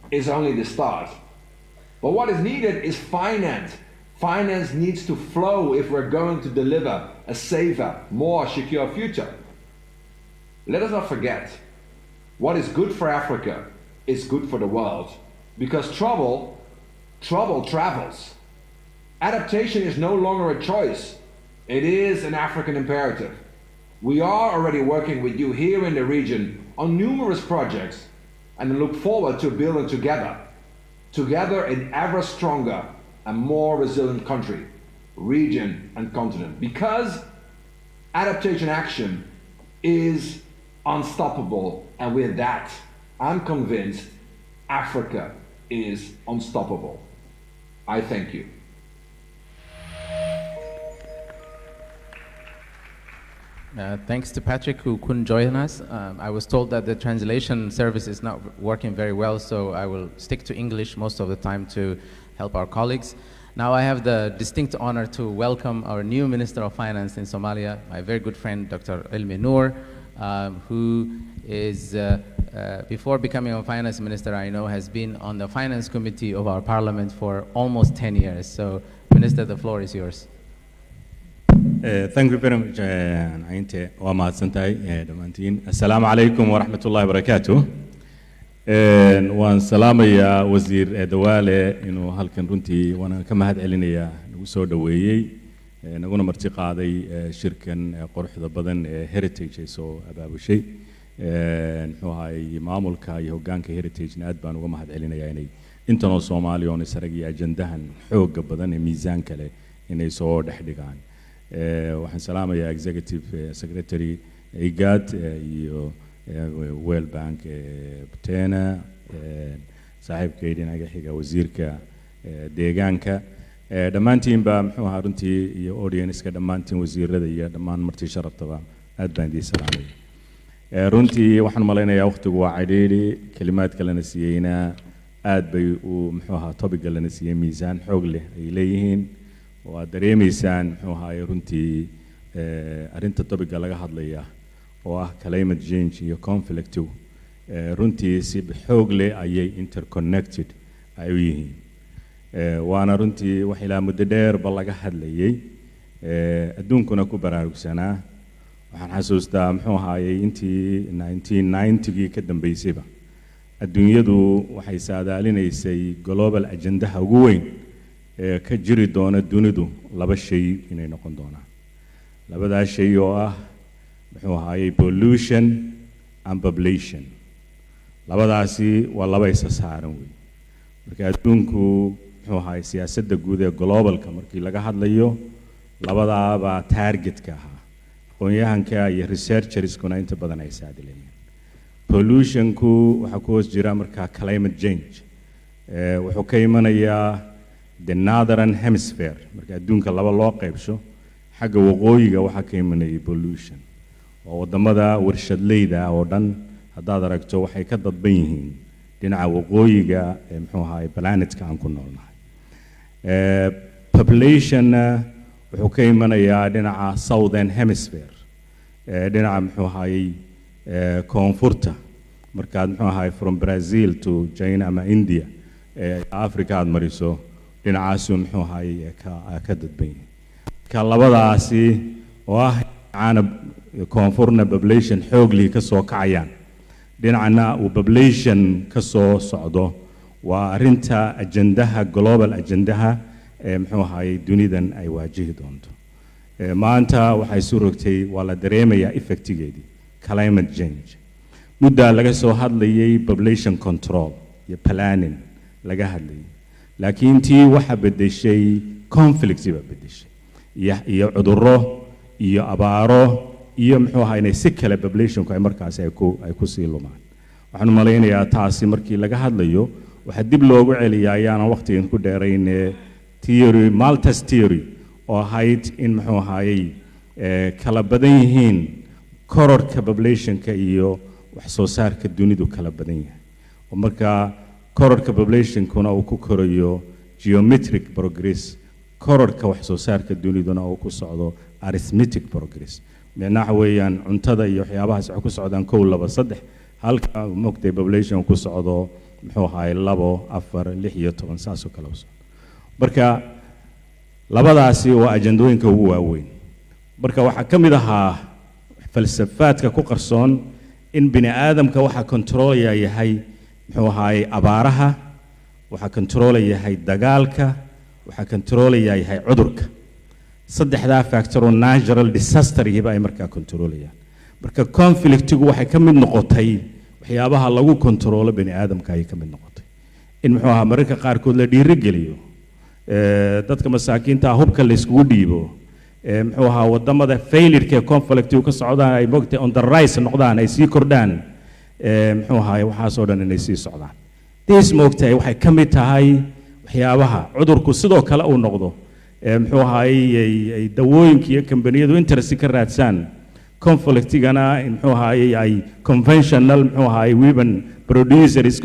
is only the start. But what is needed is finance. Finance needs to flow if we're going to deliver a safer, more secure future. Let us not forget, what is good for Africa is good for the world. Because trouble travels. Adaptation is no longer a choice. It is an African imperative. We are already working with you here in the region on numerous projects and look forward to building together an ever stronger and more resilient country, region and continent. Because adaptation action is unstoppable, and with that, I'm convinced Africa is unstoppable. I thank you. Thanks to Patrick, who couldn't join us. I was told that the translation service is not working very well, so I will stick to English most of the time to help our colleagues. Now I have the distinct honor to welcome our new Minister of Finance in Somalia, my very good friend, Dr. Ilmi Noor, who is, before becoming a finance minister, I know has been on the finance committee of our parliament for almost 10 years. So, Minister, the floor is yours. Thank you very much. Ainte wa mahadsantahay dhamaantiin. Assalaamu calaykum waraxmatullaahi wabarakaatuh. Waan salaamayaa wasiir Dawaale inuu halkan runtii waan ka mahad celinayaa nagu soo dhaweeyay naguna marti qaaday shirkan quruxda badan ee Heritage ay soo abaabushay. Muxuu ahaayay maamulka iyo hoggaanka Heritage aad baan uga mahad celinayaa inay intan oo Soomaali oo isaragii ajandahan xoogga badan ee miisaan kale inay soo dhexdhigaan. waxaan salaamayaa executive secretary IGAD iyo World Bank Butena saaxiibkeydin aga xiga wasiirka deegaanka dhammaantiin baa muxuu ahaa runtii iyo audience-ka dhammaantiin wasiirada iyo dhammaan marti sharafta aad baan idin salaamay runtii waxaan malaynayaa waqtigu waa cidhiidhi kalimaad kalena siiyeyna aad bay u muxuu ahaa topic kalena siiyey miisaan xoog leh ay leeyihiin waa dareemaysaan muxuu ahaay runtii arrinta topic laga hadlaya oo ah climate change iyo conflict runtii si xoog leh ayay interconnected ay u yihiin waana runtii wax ilaa muddo dheer ba laga hadlayay adduunkuna ku baraarugsanaa waxaan xasuustaa muxuu ahaayay intii 1990gii ka dambeysayba adduunyadu waxay saadaalinaysay global agendaha ugu weyn ka jiri doona dunidu laba shay inay noqon doonaan labadaas shay oo ah muxuu ahaayay pollution and population labadaasi waa laba isa saaran wey marka adduunku muxuu ahaayay siyaasadda guud ee globalka markii laga hadlayo labadaaba targetka ahaa aqoonyahanka iyo researcherskuna inta badan ay saadilayeen pollutionku waxaa ku hoos jira markaa climate change wuxuu ka imanayaa the northern hemisphere marka adduunka laba loo qaybsho xagga waqooyiga waxaa ka imanayay pollution oo wadamada warshadleyda oo dhan haddaad aragto waxay ka dadban yihiin dhinaca waqooyiga ee muxuu ahaay planetka aan ku noolnahay population wuxuu ka imanayaa dhinaca southern hemisphere dhinaca muxuu ahaayey koonfurta markaad muxuu ahaay from Brazil to China ama India Africa aad mariso dhinacaasu muxuu ahaayey ka dadban yihiin ka labadaasi oo ah caana koonfurna population xoogli ka soo kacayaan dhinacna uu population ka soo socdo waa arinta ajendaha global ajendaha muxuu ahaayey dunidan ay waajihi doonto maanta waxay soo rogtay waa la dareemayaa effectigeedii climate change muddaa laga soo hadlayay population control iyo planning laga hadlayay laakiin tii waxa bedeshay conflict ba bedeshay iyo cudurro iyo abaaro iyo muxuu ahaa inay si kale populationku ay markaas ay ku sii lumaan waxaan malaynayaa taasi markii laga hadlayo waxa dib loogu celiyaa ayaan waqtigan ku dheerayn theory Malthus theory oo ahayd in muxuu ahaayey kala badan yihiin kororka populationka iyo wax soo saarka dunidu kala badan yahay oo marka kororka populationkuna uu ku korayo geometric progress kororka wax soo saarka duniduna uu ku socdo arithmetic progress macnaha weeyaan cuntada iyo waxyaabahaas wax ku socdaan 1 2 3 halka moogtay population ku socdo muxuu ahaay 2 4 6 iyo 10 saas oo kale u socdo marka labadaasi waa ajandooyinka ugu waaweyn marka waxa kamid ahaa falsafaadka ku qarsoon in bini aadamka waxa controlaya yahay muxuu ahaay abaaraha waxa controlaya yahay dagaalka waxa controlaya yahay cudurka saddexdaa factor oo natural disaster yihiin ay markaa controlayaan marka conflictigu waxay ka mid noqotay waxyaabaha lagu controlo bini aadamka ay ka mid noqotay in muxuu ahaa mararka qaarkood la dhiirigeliyo dadka masaakiinta hubka la iskugu dhiibo muxuu ahaa wadamada failure ee conflictigu ka socdaan ay moogtay on the rise noqdaan ay sii kordhaan muxuu ahaa waxaas oo dhan inay sii socdaan this moogtay waxay ka mid tahay waxyaabaha cudurku sidoo kale uu noqdo muxuu ahaay ay dawooyinka iyo kambaniyadu interest ka raadsan conflictigana muxuu ahaay ay conventional muxuu ahaay women producers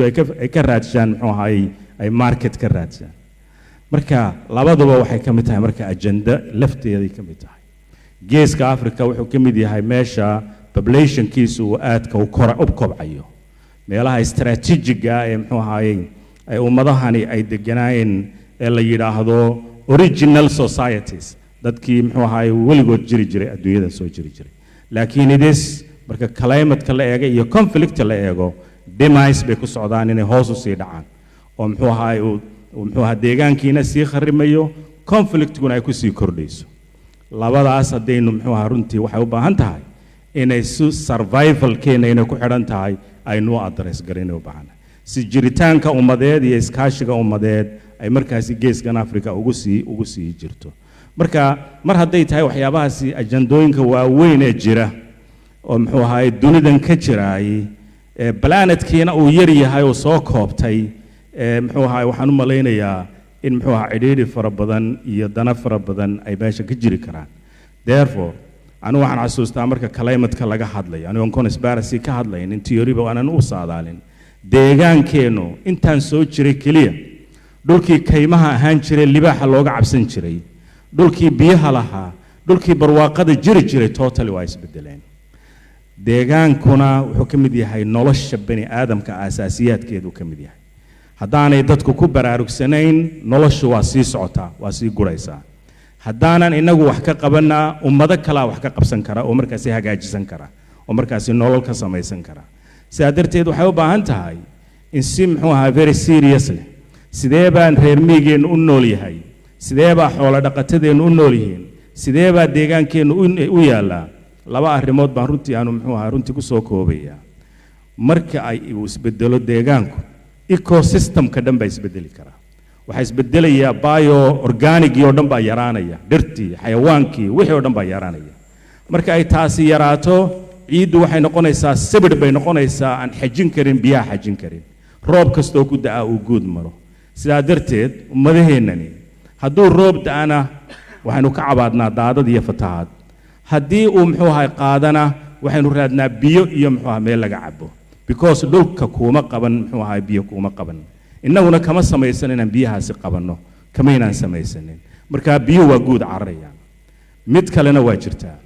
ay ka raadsan muxuu ahaay ay market ka raadsan marka labaduba waxay ka mid tahay marka agenda lafteeday ka mid tahay geeska Africa wuxuu ka mid yahay meesha populationkiisu uu aadka u kobcayo meelaha strategic ah ee muxuu ahaay ay ummadahani ay deganaayeen ee la yiraahdo original societies dadkii muxuu ahaay weligood jiri jiray adduunyada soo jiri jiray laakiin ides marka climate la eego iyo conflict la eego demise bay ku socdaan inay hoos u sii dhacaan oo muxuu ahaay muxuu ahaa deegaankiina sii kharimayo conflictguna ay ku sii kordhayso labadaas hadaynu muxuu ahaa runtii waxay u baahan tahay inay survival keena inay ku xidhan tahay aynu address garin u baahan si jiritaanka ummadeed iyo iskaashiga ummadeed ay markaasi geeskan Africa ugu sii jirto marka mar haday tahay waxyaabahaasi ajandooyinka waaweyn ee jira oo muxuu ahaay dunidan ka jiraay planetkiina uu yar yahay oo soo koobtay muxuu ahaay waxaan u malaynayaa in muxuu ahaa cidhiidhi fara badan iyo dana fara badan ay meesha ka jiri karaan therefore anu waxaan xasuustaa marka climate-ka laga hadlayo anigoon conspiracy ka hadlayn in theory-ba aanan u saadaalin deegaankeenu intaan soo jiray keliya dhulkii kaymaha ahaan jiray libaaxa looga cabsan jiray dhulkii biyaha lahaa dhulkii barwaaqada jiri jiray totally waa isbedeleen deegaankuna wuxuu ka mid yahay nolosha bani aadamka asaasiyaadkeedu ka mid yahay haddaanay dadku ku baraarugsanayn noloshu waa sii socotaa waa sii guraysaa haddaanan inagu wax ka qabanaa ummado kale wax ka qabsan kara oo markaasi hagaajisan kara oo markaasi nolol ka samaysan kara sidaa darteed waxay u baahan tahay in si muxuu ahaa very seriously sidee baan reer miyigeenu u nool yahay sidee baa xoolo dhaqatadeenu u nool yihiin sidee baa deegaankeenu u yaalaa laba arrimood baan runtii aanu muxuu ahaa runtii ku soo koobaya marka ay isbedelo deegaanku ecosystem-ka dhan baa isbedeli karaa waxaa isbedelayaa bio organic oo dhan baa yaraanaya dhirtii xayawaankii wixii oo dhan baa yaraanaya marka ay taasi yaraato ciiddu waxay noqonaysaa sibir bay noqonaysaa aan xajin karin biyaha xajin karin roob kastoo ku da'a uu guud maro sidaa darteed ummadaheennani hadduu roob da'ana waxaynu ka cabaadnaa daadad iyo fatahaad haddii uu muxuu ahay qaadana waxaynu raadnaa biyo iyo muxuu ahaa meel laga cabo because dhulka kuma qaban muxuu ahaa biyo kuma qaban innaguna kama samaysan inaan biyahaasi qabanno kama inaan samaysanin marka biyo waa guud cararaya mid kalena waa jirtaa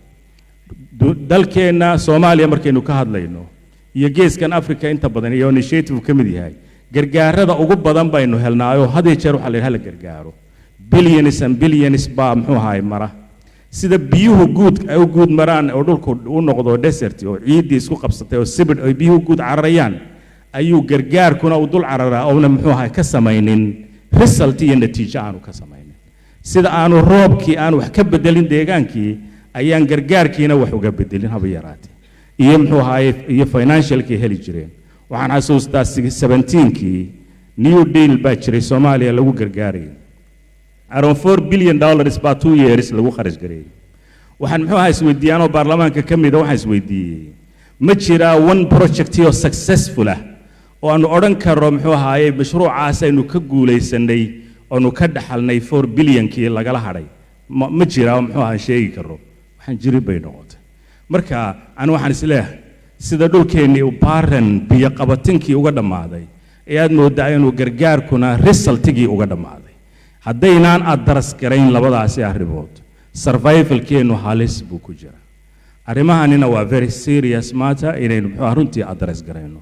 dalkeena Soomaaliya markaynu ka hadlayno iyo geeskan Afrika inta badan iyo initiative ka mid yahay gargaarada ugu badan baynu helnaayo hadii jeer waxa la yiraahdaa gargaaro billions and billions baa muxuu ahaa mara sida biyuhu guud ay u guud maraan oo dhulku u noqdo desert oo ciidii isku qabsatay oo sibid ay biyuhu guud cararayaan ayuu gargaarkuna u dul cararaa oo muxuu ahaa ka samaynin result iyo natiijo aanu ka samaynin sida aanu roobkii aan wax ka bedelin deegaankii ayaan gargaarkiina wax uga bedelin haba yaraatee iyo muxuu ahaa iyo financialkii heli jireen waxaan xasuustaa 17kii new deal baa jiray Soomaaliya lagu gargaarayay around $4 billion baa 2 years lagu kharash gareeyay waxaan muxuu ahaa isweydiiyaan oo baarlamaanka ka mid ah waxaan isweydiiyay ma jira one project oo successful ah oo aanu oran karo muxuu ahaa mashruucaas aynu ka guuleysanay oo ka dhaxalnay 4 billion-kii lagala haray ma jira muxuu ahaa sheegi karo waxaan jiri bay noqotay marka aan waxaan isleeyahay sida dhulkeenii u baaran biyo qabatinkii uga dhamaaday ayaad moodaa inuu gargaarkuna resultigii uga dhamaaday haddaynaan address garayn labadaasi arrimood survivalkeenu halis buu ku jira arrimahanina waa very serious matter inaynu muxuu runtii address garayno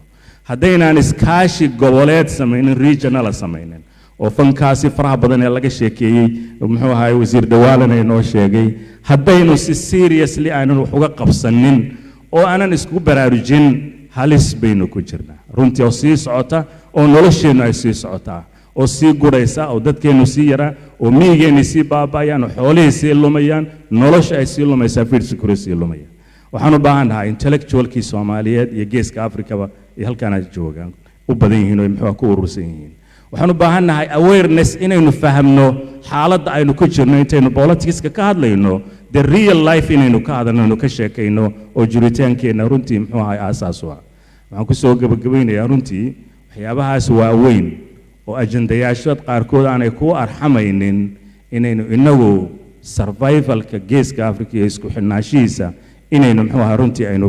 haddaynaan iskaashi goboleed samaynin regional samaynin oo fankaasi faraha badan ee laga sheekeeyay muxuu ahaa wasiir dawaalan ay noo sheegay haddaynu si seriously aanan wax uga qabsanin oo aanan isku baraarujin halis baynu ku jirnaa runtii oo sii socota oo nolosheenu ay sii socotaa oo sii guraysa oo dadkeenu sii yara oo miyigeenu sii baabaayaan oo xoolihii sii lumayaan nolosha ay sii lumaysaa food security sii lumayaan waxaan u baahanahay intellectualkii Soomaaliyeed iyo geeska Afrikaba iyo halkaan ay joogaan u badan yihiin oo muxuu ku urursan yihiin waxaan u baahanahay awareness inaynu fahamno xaaladda aynu ku jirno intaynu politicska ka hadlayno the real life inaynu ka hadalno ka sheekayno oo jiritaankeena runtii muxuu ahaa aasaas ah waxaan ku soo gabagabeynayaa runtii waxyaabahaas waa weyn oo ajandayaashad qaarkood aanay ku arxamaynin inaynu inagu survivalka geeska Afrika iyo isku xidhnaashiisa inaynu muxuu ahaa runtii aynu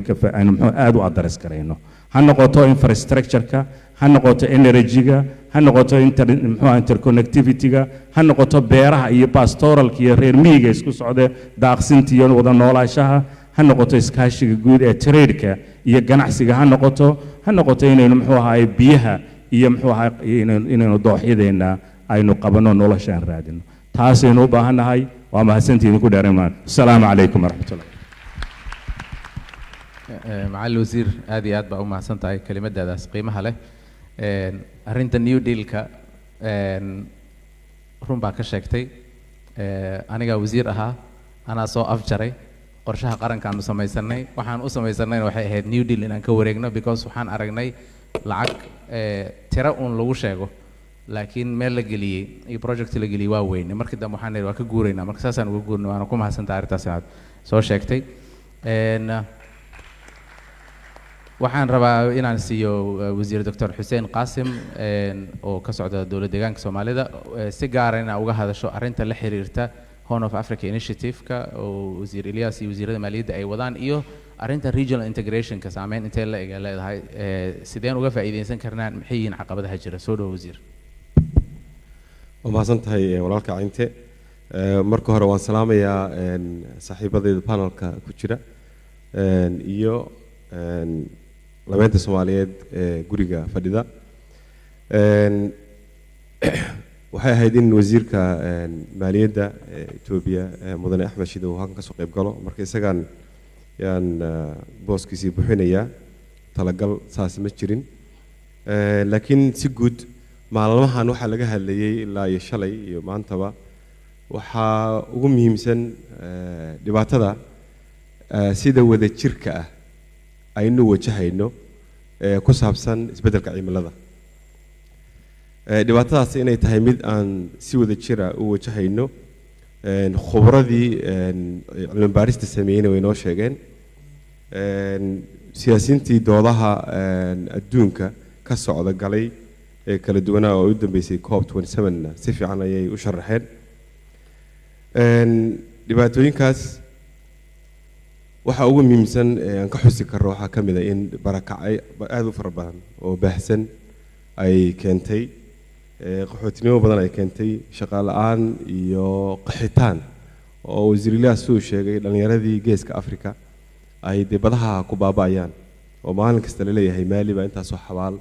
muxuu aad u address karayno ha noqoto infrastructure-ka ha noqoto energy-ga ha noqoto interconnectivity-ga ha noqoto beeraha iyo pastoralka iyo reer miyiga isku socda daaqsinta iyo wada noolaashaha ha noqoto iskaashiga guud ee trade-ka iyo ganacsiga ha noqoto inaynu muxuu ahaa biyaha iyo muxuu ahaa inaynu dooxyadeena aynu qabano noloshaan raadino taasaynu u baahanahay waa mahadsantihiin ku dheeraymaan assalaamu calaykum waraxmatullahi معالي الوزير هذه أدبا أو مع سنتاي كلمة داس قيمة له أرنت نيو ديل كا رم باك شكتي أنا جا وزير أها أنا صو أفجري قرشها قرن كانوا سمي سنة وحن أسمي سنة وحيد نيو ديل إن كوريجنا because وحن أرجناي لعك ترى أون لو شيء لكن مال لجلي البروجكت لجلي واوين مركز ده محن الوقت جورينا مركز أساسا وجورنا وأنا كم حسن تعرف تساعد صو شكتي waxaan rabaa inaan siiyo wasiir Dr. Xuseen Qaasim oo ka socda dowladda deegaanka Soomaalida si gaar ah uga hadasho arinta la xiriirta Horn of Africa Initiative-ka oo wasiir Ilyas iyo wasiirada maaliyadda ay wadaan iyo arinta regional integration-ka saameyn intee la eg leedahay sideen uga faa'iideysan karnaa maxay yihiin caqabadaha jira soo dhaw wasiir waa mahadsantahay walaalka cinte marka hore waan salaamayaa saaxiibadayda panelka ku jira iyo labeenta Soomaaliyeed ee guriga fadhida waxay ahayd in wasiirka maaliyadda Ethiopia mudane Axmed Shide uu halkan ka soo qayb galo marka isagaan yaan booskiisii buuxinaya talagal saas ma jirin laakiin si guud maalmahan waxa laga hadlayay ilaa iyo shalay iyo maantaba waxa ugu muhiimsan dhibaatada sida wada jirka ah aynu wajahayno ku saabsan isbeddelka cimilada dhibaatadaas inay tahay mid aan si wada jira u wajahayno khubradii cilmi baarista sameeyay way noo sheegeen siyaasiyiintii doodaha adduunka ka socda galay ee kala duwanaa oo u dambeysay COP27 si fiican ayay u sharaxeen dhibaatooyinkaas waxa ugu muhiimsan aan ka xusi karo waxaa ka mid ah in barakacay aad u fara badan oo baahsan ay keentay qaxootinimo badan ay keentay shaqo la'aan iyo qaxitaan oo wasiirlahaas uu sheegay dhalinyaradii geeska Afrika ay dibadaha ku baabaayaan oo maalin kasta la leeyahay Maali baa intaas oo xabaal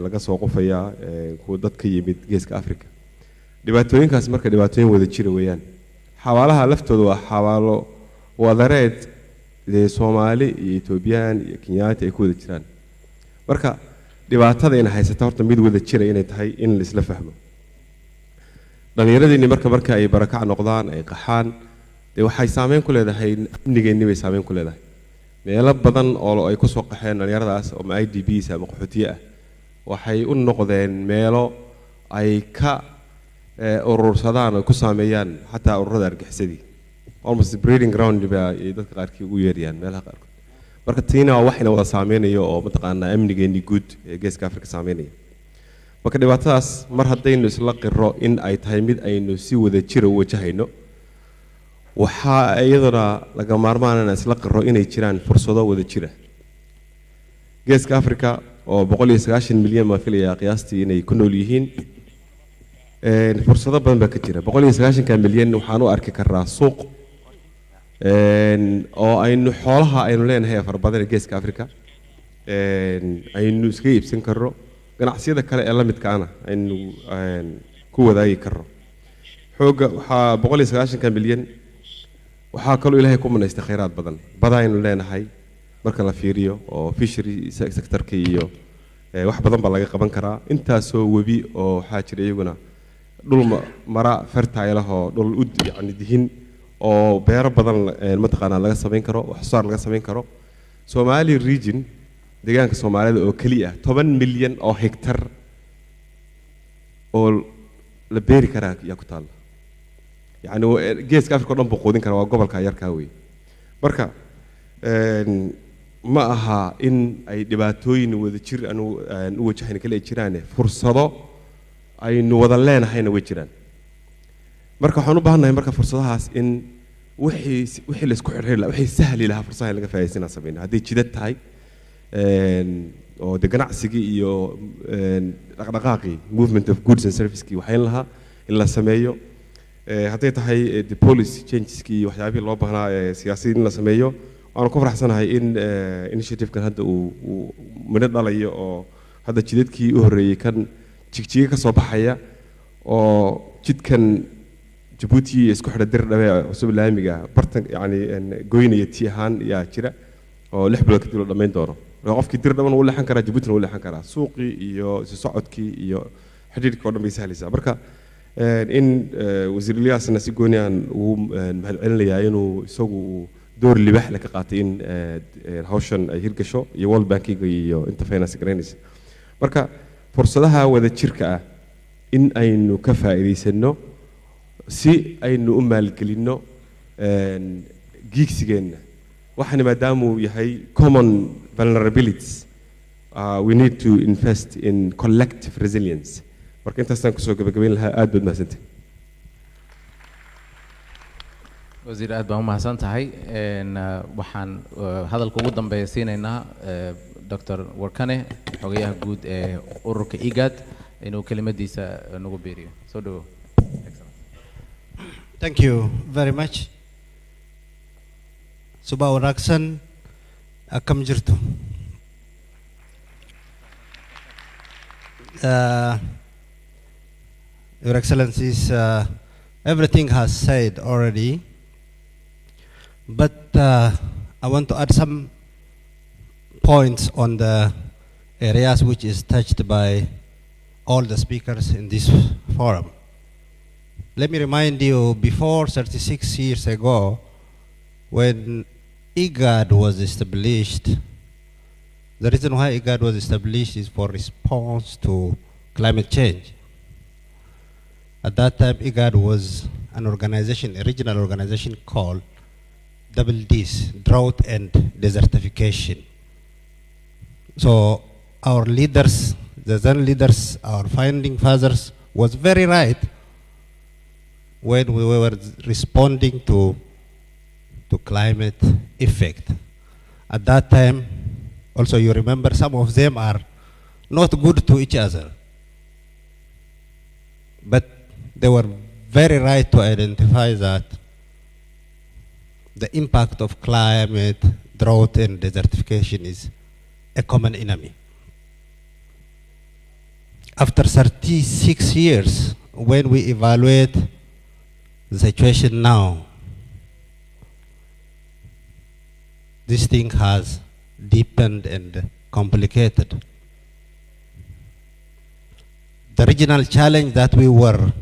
laga soo qofaya kuwa dadka yimid geeska Afrika dhibaatooyinkaas marka dhibaatooyin wada jira weeyaan xawaalaha laftooda waa xawaalo wadareed Soomaali iyo Ethiopian iyo Kenyaati ay ku wada jiraan marka dhibaatada in haysata horta mid wada jira inay tahay in la isla fahmo dhalinyaradii marka ay barakac noqdaan ay qaxaan waxay saameyn ku leedahay amnigeennii bay saameyn ku leedahay meelo badan oo ay ku soo qaxeen dhalinyaradaas oo IDPs ama qaxootiye ah waxay u noqdeen meelo ay ka urursadaan oo ku saameeyaan xataa ururada argixisada almost breeding ground baa dadka qaarkii ugu yeeriyaan meelaha qaarkood marka tiina waxayna wada saameynayo oo mataqaanaa amnigeennii guud ee geeska Afrika saameynaya marka dhibaatadaas mar haddaynu isla qiro in ay tahay mid aynu si wada jira u wajahayno waxa iyaduna laga maarmaan ah isla qiro inay jiraan fursado wada jira geeska Afrika oo 190 milyan ma filaya qiyaastii inay ku nool yihiin fursado badan baa ka jira 190 milyan waxaan u arki karaa suuq oo aynu xoolaha aynu leenahay far badan geeska Afrika aynu iska iibsan karro ganacsiyada kale ee la midka ana aynu ku wadaagi karro xooga waxa 190 milyan waxa kaloo Ilaahay ku manaystay khayraad badan aynu leenahay marka la fiiriyo oo fishery sector-ka iyo wax badan baa laga qaban karaa intaasoo webi oo waxa jira iyaguna dhul mara fertile ah oo dhul u yani dihin oo beero badan mataqaanaa laga sameyn karo wax soo laga sameyn karo Somali region deegaanka Soomaalida oo kaliya 10 milyan oo hektar oo la beeri karaa yaa ku taal yani geeska Afrika dhan buu qoodin karaa waa gobolka yarka weey marka ma aha in ay dhibaatooyin wada jir anu u wajahayna kale jiraan fursado aynu wada leenahayna way jiraan marka waxaan u baahanahay marka fursadahaas in wixii la isku xirxir la wixii sahli lahaa fursadaha laga faa'iideysan sameeyna haddii jidad tahay oo de ganacsiga iyo dhaqdhaqaaqi movement of goods and services waxay lahaa in la sameeyo hadday tahay the policy changes ki waxyaabaha loo baahnaa siyaasad in la sameeyo waan ku faraxsanahay in initiative-kan hadda uu midho dhalayo oo hadda jidadkii u horeeyay kan jigjiga ka soo baxaya oo jidkan Djibouti isku xidha dir dhabe cusub laamiga bartan yani goynaya tii ahaan yaa jira oo 6 bilood kadib la dhameyn doono qofkii dir dhaban uu leexan karaa Djibouti uu leexan karaa suuqii iyo socodkii iyo xiriirka oo dhan bay sahlaysaa marka in wasiirliyaasna si gooni aan uu mahad celinayaa inuu isagu door libax la ka qaatay in hawshan ay hirgasho iyo World Banking iyo inta finance garanaysa marka fursadaha wada jirka ah in aynu ka faa'iideysano si aynu u maalgelino geegsigeena waxaan maadaama uu yahay common vulnerabilities we need to invest in collective resilience marka intaasaan kusoo gabagabayn lahaa aad baad mahadsantahay wasiir aad baan u mahadsan tahay waxaan hadalka ugu dambeeya siinaynaa Dr. Warkane xogayaha guud ee ururka IGAD inuu kelimadiisa nagu beeriyo soo dhawo Thank you very much. Suba wanaagsan akam jirto. Your Excellencies, everything has said already, but I want to add some points on the areas which is touched by all the speakers in this forum. Let me remind you, before 36 years ago, when IGAD was established, the reason why IGAD was established is for response to climate change. At that time, IGAD was an organization, a regional organization called double Ds, drought and desertification. So our leaders, the then leaders, our founding fathers, was very right when we were responding to to climate effect. At that time, also you remember some of them are not good to each other. But they were very right to identify that the impact of climate, drought, and desertification is a common enemy. After 36 years, when we evaluate the situation now, this thing has deepened and complicated. The regional challenge that we were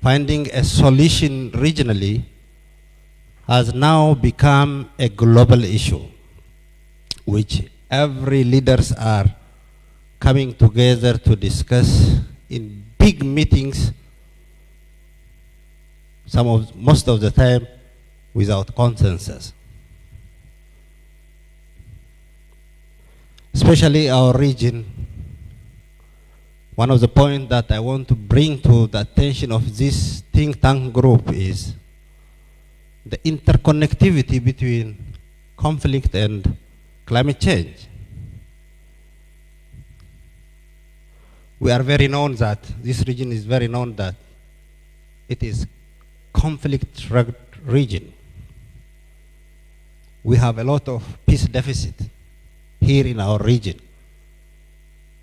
finding a solution regionally has now become a global issue, which every leaders are coming together to discuss in big meetings, most of the time without consensus. Especially our region, one of the points that I want to bring to the attention of this think tank group is the interconnectivity between conflict and climate change. We are very known that, this region is very known that it is conflict-rugged region. We have a lot of peace deficit here in our region.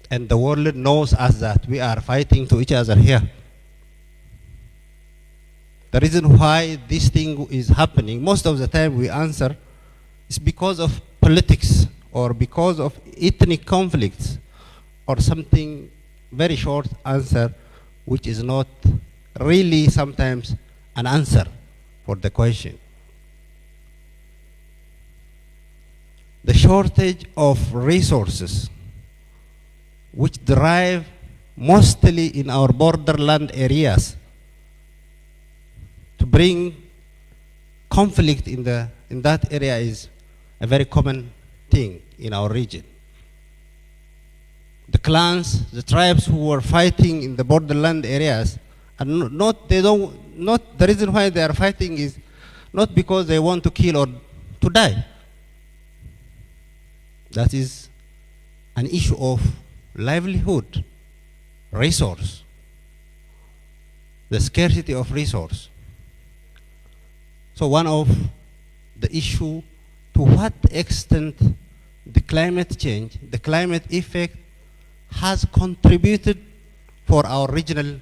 And the world knows us that we are fighting to each other here. The reason why this thing is happening, most of the time we answer, is because of politics or because of ethnic conflicts or something very short answer, which is not really sometimes an answer for the question. The shortage of resources, which derive mostly in our borderland areas, to bring conflict in that area is a very common thing in our region. The clans, the tribes who were fighting in the borderland areas, are the reason why they are fighting is not because they want to kill or to die. That is an issue of livelihood, resource, the scarcity of resource. So one of the issue, to what extent the climate change, the climate effect has contributed for our regional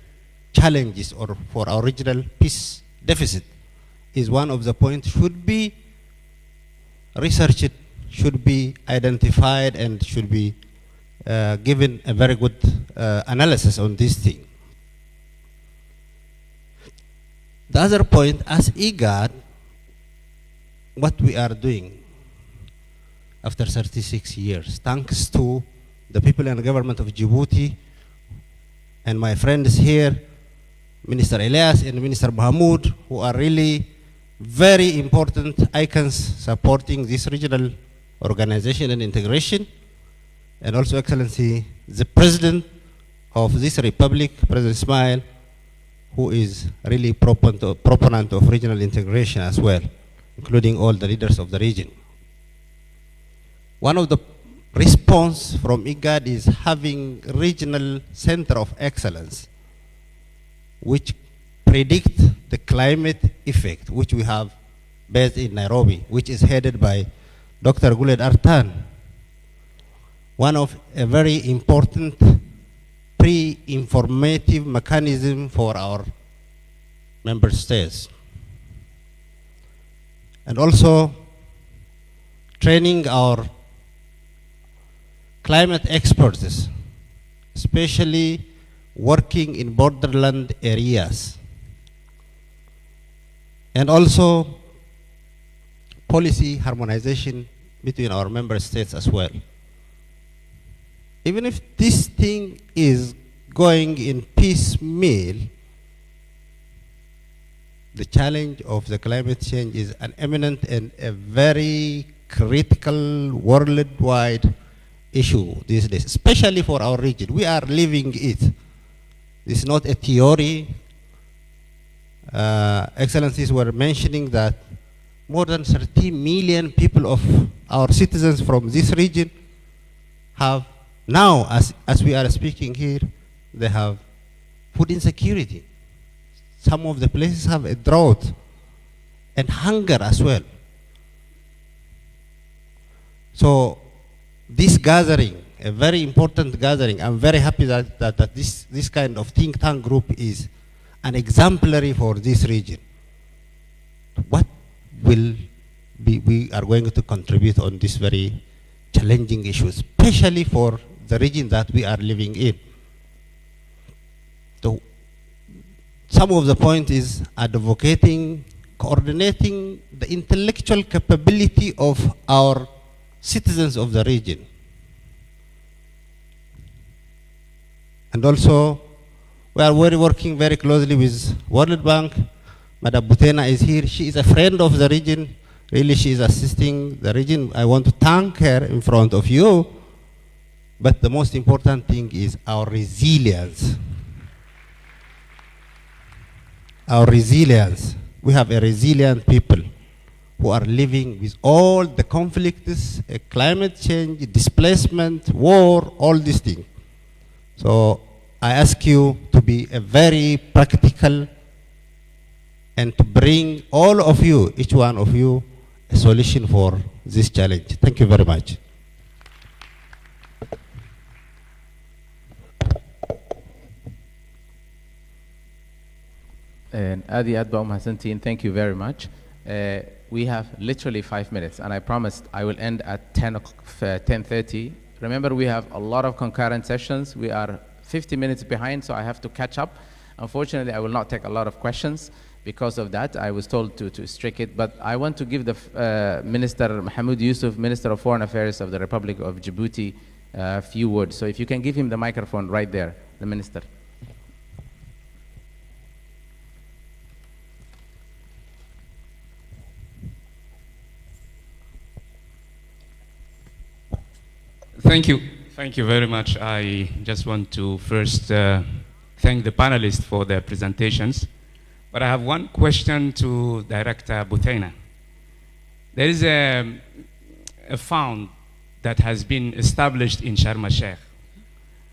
challenges or for our regional peace deficit, is one of the points should be researched, should be identified, and should be given a very good analysis on this thing. The other point, as IGAD, what we are doing after 36 years, thanks to the people and government of Djibouti and my friends here, Minister Elias and Minister Mahmoud, who are really very important icons supporting this regional organization and integration, and also Excellency, the President of this Republic, President Ismail, who is really proponent of regional integration as well, including all the leaders of the region. One of the response from IGAD is having regional center of excellence, which predict the climate effect, which we have based in Nairobi, which is headed by Dr. Guled Artan. One of a very important pre-informative mechanism for our member states. And also training our climate experts, especially working in borderland areas. And also policy harmonization between our member states as well. Even if this thing is going in piecemeal, the challenge of the climate change is an imminent and a very critical worldwide issue these days, especially for our region. We are living it. This is not a theory. Excellencies were mentioning that more than 30 million people of our citizens from this region have now, as we are speaking here, they have food insecurity. Some of the places have a drought and hunger as well. So this gathering, a very important gathering, I'm very happy that this kind of think tank group is an exemplary for this region. What will we are going to contribute on this very challenging issue, especially for the region that we are living in. So some of the point is advocating, coordinating the intellectual capability of our citizens of the region. And also, we are working very closely with World Bank. Madam Butena is here. She is a friend of the region. Really, she is assisting the region. I want to thank her in front of you. But the most important thing is our resilience. Our resilience. We have a resilient people who are living with all the conflicts, climate change, displacement, war, all these things. So I ask you to be a very practical and to bring all of you, each one of you, a solution for this challenge. Thank you very much. And Adi Adba Mahadsanid, thank you very much. We have literally 5 minutes, and I promised I will end at 10:30. Remember, we have a lot of concurrent sessions. We are 50 minutes behind, so I have to catch up. Unfortunately, I will not take a lot of questions. Because of that, I was told to strict it, but I want to give the Minister Mahmoud Yusuf, Minister of Foreign Affairs of the Republic of Djibouti, a few words. So if you can give him the microphone right there, the Minister. Thank you. Thank you very much. I just want to first thank the panelists for their presentations. But I have one question to Director Butena. There is a fund that has been established in Sharm el-Sheikh,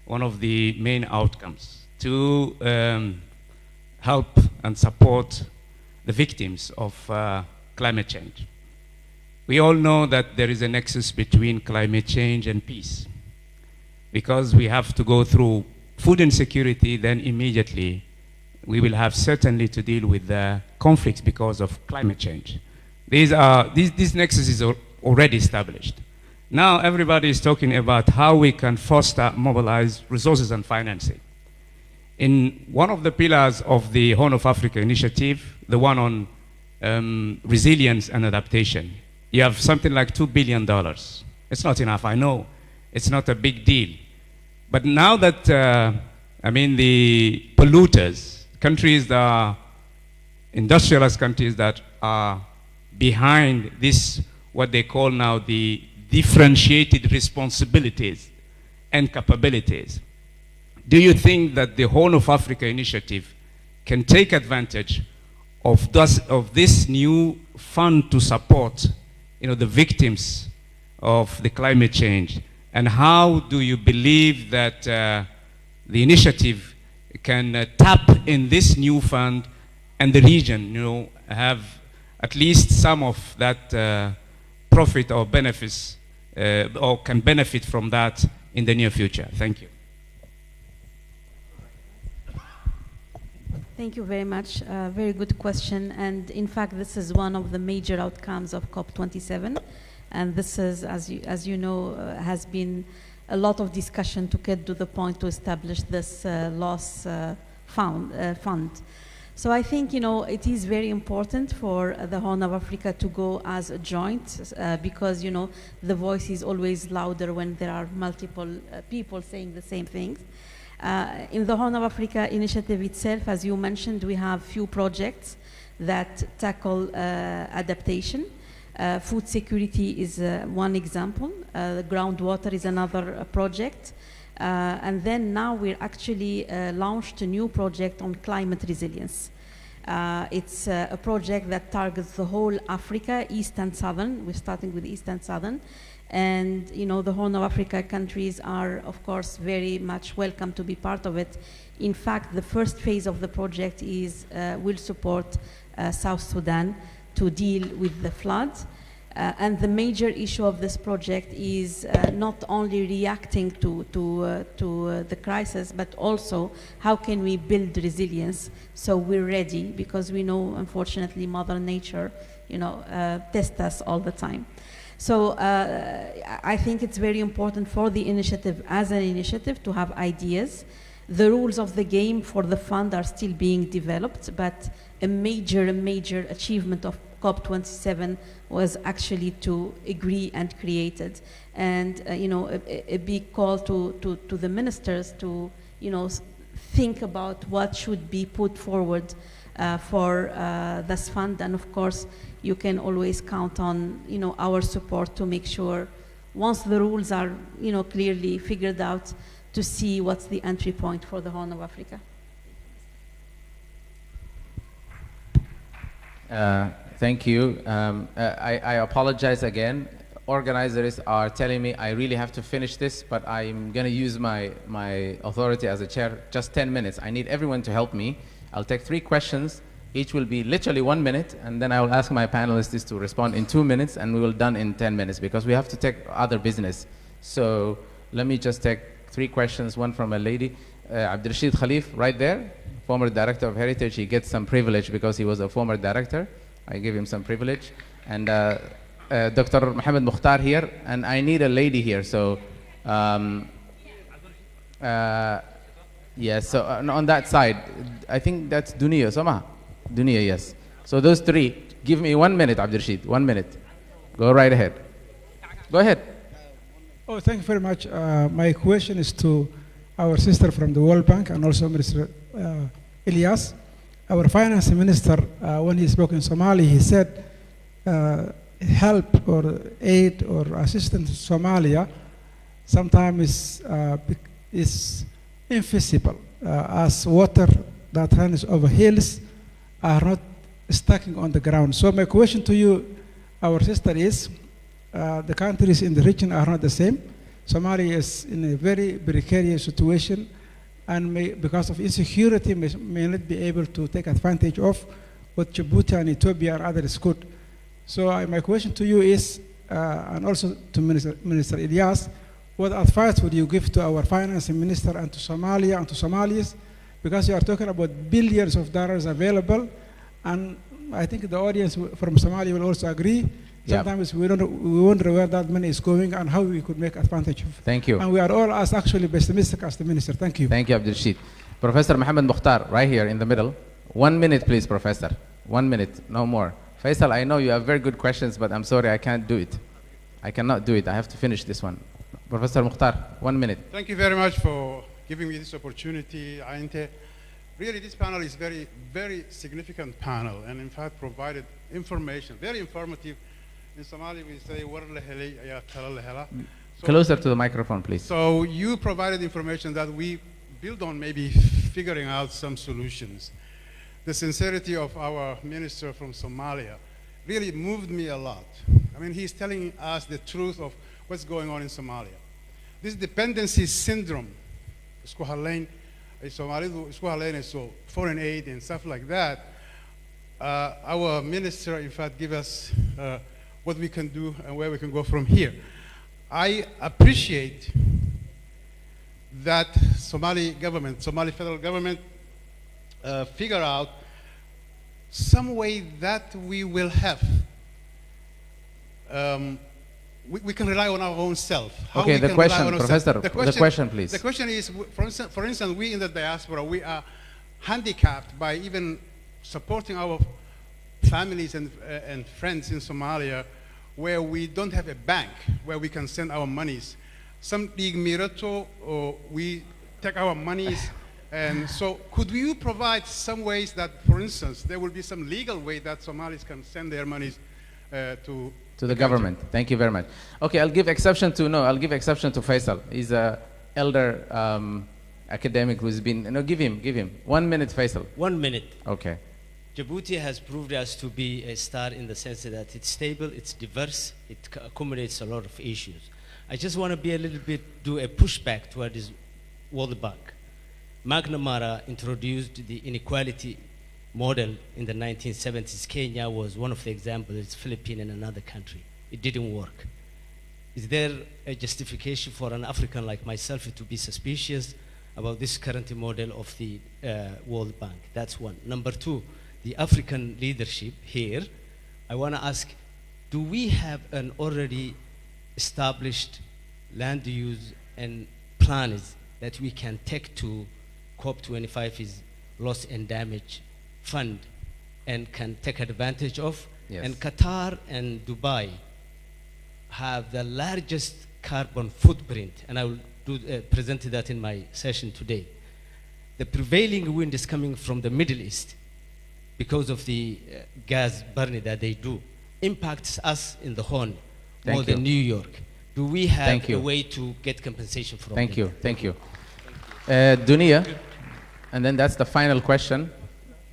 one of the main outcomes, to help and support the victims of climate change. We all know that there is a nexus between climate change and peace, because we have to go through food insecurity, then immediately we will have certainly to deal with the conflicts because of climate change. This nexus is already established. Now everybody is talking about how we can foster, mobilize resources and financing. In one of the pillars of the Horn of Africa initiative, the one on resilience and adaptation, you have something like $2 billion. It's not enough, I know. It's not a big deal. But now that, the polluters, countries that are industrialized countries that are behind this, what they call now the differentiated responsibilities and capabilities. Do you think that the Horn of Africa initiative can take advantage of this new fund to support, the victims of the climate change? And how do you believe that the initiative can tap in this new fund and the region, have at least some of that profit or benefits, or can benefit from that in the near future? Thank you. Thank you very much. Very good question. And in fact, this is one of the major outcomes of COP27. And this is, as you know, has been a lot of discussion to get to the point to establish this loss fund. So I think, it is very important for the Horn of Africa to go as a joint because, the voice is always louder when there are multiple people saying the same things. In the Horn of Africa initiative itself, as you mentioned, we have few projects that tackle adaptation. Food security is one example. Groundwater is another project. And then now we're actually launched a new project on climate resilience. It's a project that targets the whole Africa, East and Southern. We're starting with East and Southern. And you know, the Horn of Africa countries are, of course, very much welcome to be part of it. In fact, the first phase of the project will support South Sudan to deal with the floods. And the major issue of this project is not only reacting to the crisis, but also how can we build resilience so we're ready, because we know, unfortunately, Mother Nature, you know, tests us all the time. So I think it's very important for the initiative as an initiative to have ideas. The rules of the game for the fund are still being developed, but a major achievement of COP27 was actually to agree and create it. And you know, a big call to the ministers to, you know, think about what should be put forward for this fund. And of course, you can always count on, you know, our support to make sure, once the rules are, you know, clearly figured out, to see what's the entry point for the Horn of Africa. Thank you. I apologize again. Organizers are telling me I really have to finish this, but I'm going to use my authority as a chair. Just 10 minutes. I need everyone to help me. I'll take 3 questions. Each will be literally 1 minute, and then I will ask my panelists to respond in 2 minutes, and we will done in 10 minutes because we have to take other business. So let me just take 3 questions. One from a lady, Abdurrashid Khalif, right there, former director of Heritage. He gets some privilege because he was a former director. I give him some privilege. And Dr. Mohammed Mukhtar here, and I need a lady here. So, yes, so on that side, I think that's Dunia, Sama? Dunia, yes. So those 3, give me 1 minute, Abdurrashid, 1 minute. Go right ahead. Go ahead. Oh, thank you very much. My question is to our sister from the World Bank and also Minister Ilyas. Our finance minister, when he spoke in Somali, he said help or aid or assistance to Somalia sometimes is invisible, as water that runs over hills are not stacking on the ground. So my question to you, our sister, is the countries in the region are not the same. Somalia is in a very precarious situation, and because of insecurity may not be able to take advantage of what Djibouti and Ethiopia and others could. So my question to you is, and also to Minister Ilyas, what advice would you give to our finance minister and to Somalia and to Somalis? Because you are talking about billions of dollars available, and I think the audience from Somalia will also agree. Sometimes we wonder where that money is going and how we could make advantage of it. Thank you. And we are all actually pessimistic as the minister. Thank you. Thank you, Abdurrashid. Professor Mohammed Mukhtar, right here in the middle. 1 minute, please, Professor. 1 minute, no more. Faisal, I know you have very good questions, but I'm sorry, I can't do it. I cannot do it. I have to finish this one. Professor Mukhtar, 1 minute. Thank you very much for giving me this opportunity, Ainte. Really, this panel is very, very significant panel, and in fact provided information, very informative. In Somali, we say, heli, kale hela. Closer to the microphone, please. So you provided information that we build on, maybe figuring out some solutions. The sincerity of our minister from Somalia really moved me a lot. I mean, he's telling us the truth of what's going on in Somalia. This dependency syndrome, foreign aid and stuff like that, our minister, in fact, gave us what we can do and where we can go from here. I appreciate that Somali federal government figure out some way that we will have, we can rely on our own self. Okay, the question, Professor, the question, please. The question is, for instance, we in the diaspora, we are handicapped by even supporting our families and friends in Somalia, where we don't have a bank where we can send our monies. Some mirato, or we take our monies, and so could you provide some ways that, for instance, there will be some legal way that Somalis can send their monies to the government? Thank you very much. Okay, I'll give exception to Faisal. He's a elder academic who's been, give him 1 minute, Faisal. 1 minute. Okay. Djibouti has proved us to be a star in the sense that it's stable, it's diverse, it accommodates a lot of issues. I just want to be a little bit, do a pushback toward this World Bank. Magna Mara introduced the inequality model in the 1970s. Kenya was one of the examples, it's Philippines and another country. It didn't work. Is there a justification for an African like myself to be suspicious about this current model of the World Bank? That's one. Number two, the African leadership here, I want to ask, do we have an already established land use and plans that we can take to COP25 is loss and damage fund and can take advantage of? Yes. And Qatar and Dubai have the largest carbon footprint, and I will present that in my session today. The prevailing wind is coming from the Middle East because of the gas burning that they do. Impacts us in the Horn more than New York. Do we have a way to get compensation from Thank them? you, thank you. Dunia, and then that's the final question.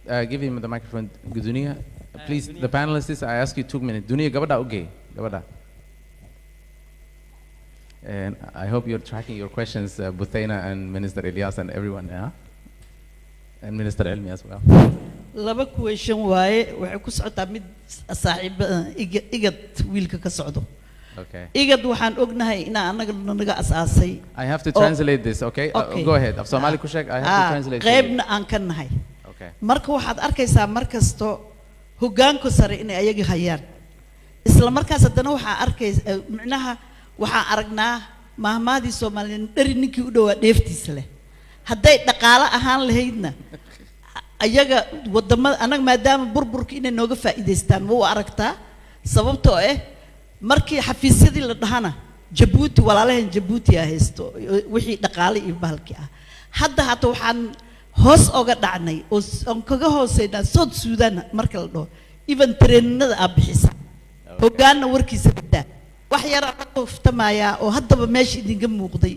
Give him the microphone, Dunia. Please, the panelists, I ask you 2 minutes. Dunia, gabada okay, gabada. And I hope you're tracking your questions, Buthaina and Minister Ilyas and everyone, yeah? And Minister Elmi as well. laba question waaye waxay ku socotaa mid saaxiib igad wiilka ka socdo. Okay. Igad waxaan ognahay in anaga naga asaasay. I have to translate this, okay? Go ahead. Of Somali ku sheeg, I have to translate. Qaybna aan ka nahay. Okay. Marka waxaad arkaysaa markasto hoggaanka sare in ayaga hayaan. Isla markaas haddana waxaa arkaysaa macnaha waxaan aragnaa mahmaadii Soomaaliyeed dhari ninkii u dhawaa dheeftiisa leh. Hadday dhaqaale ahaan lahaydna ayaga wadamada anaga maadaama burburka inay nooga faa'iideystaan ma u aragtaa sababtoo markii xafiisyadii la dhahana Djibouti walaalahan Djibouti haysto wixii dhaqaale iyo bahalkii hadda waxaan hoos oga dhacnay oo aan kaga hooseynaa South Sudan marka la dhaho even trainada bixisa hoggaanna warkiisa badaa wax yar oo ftamaaya oo haddaba meesha idinka muuqday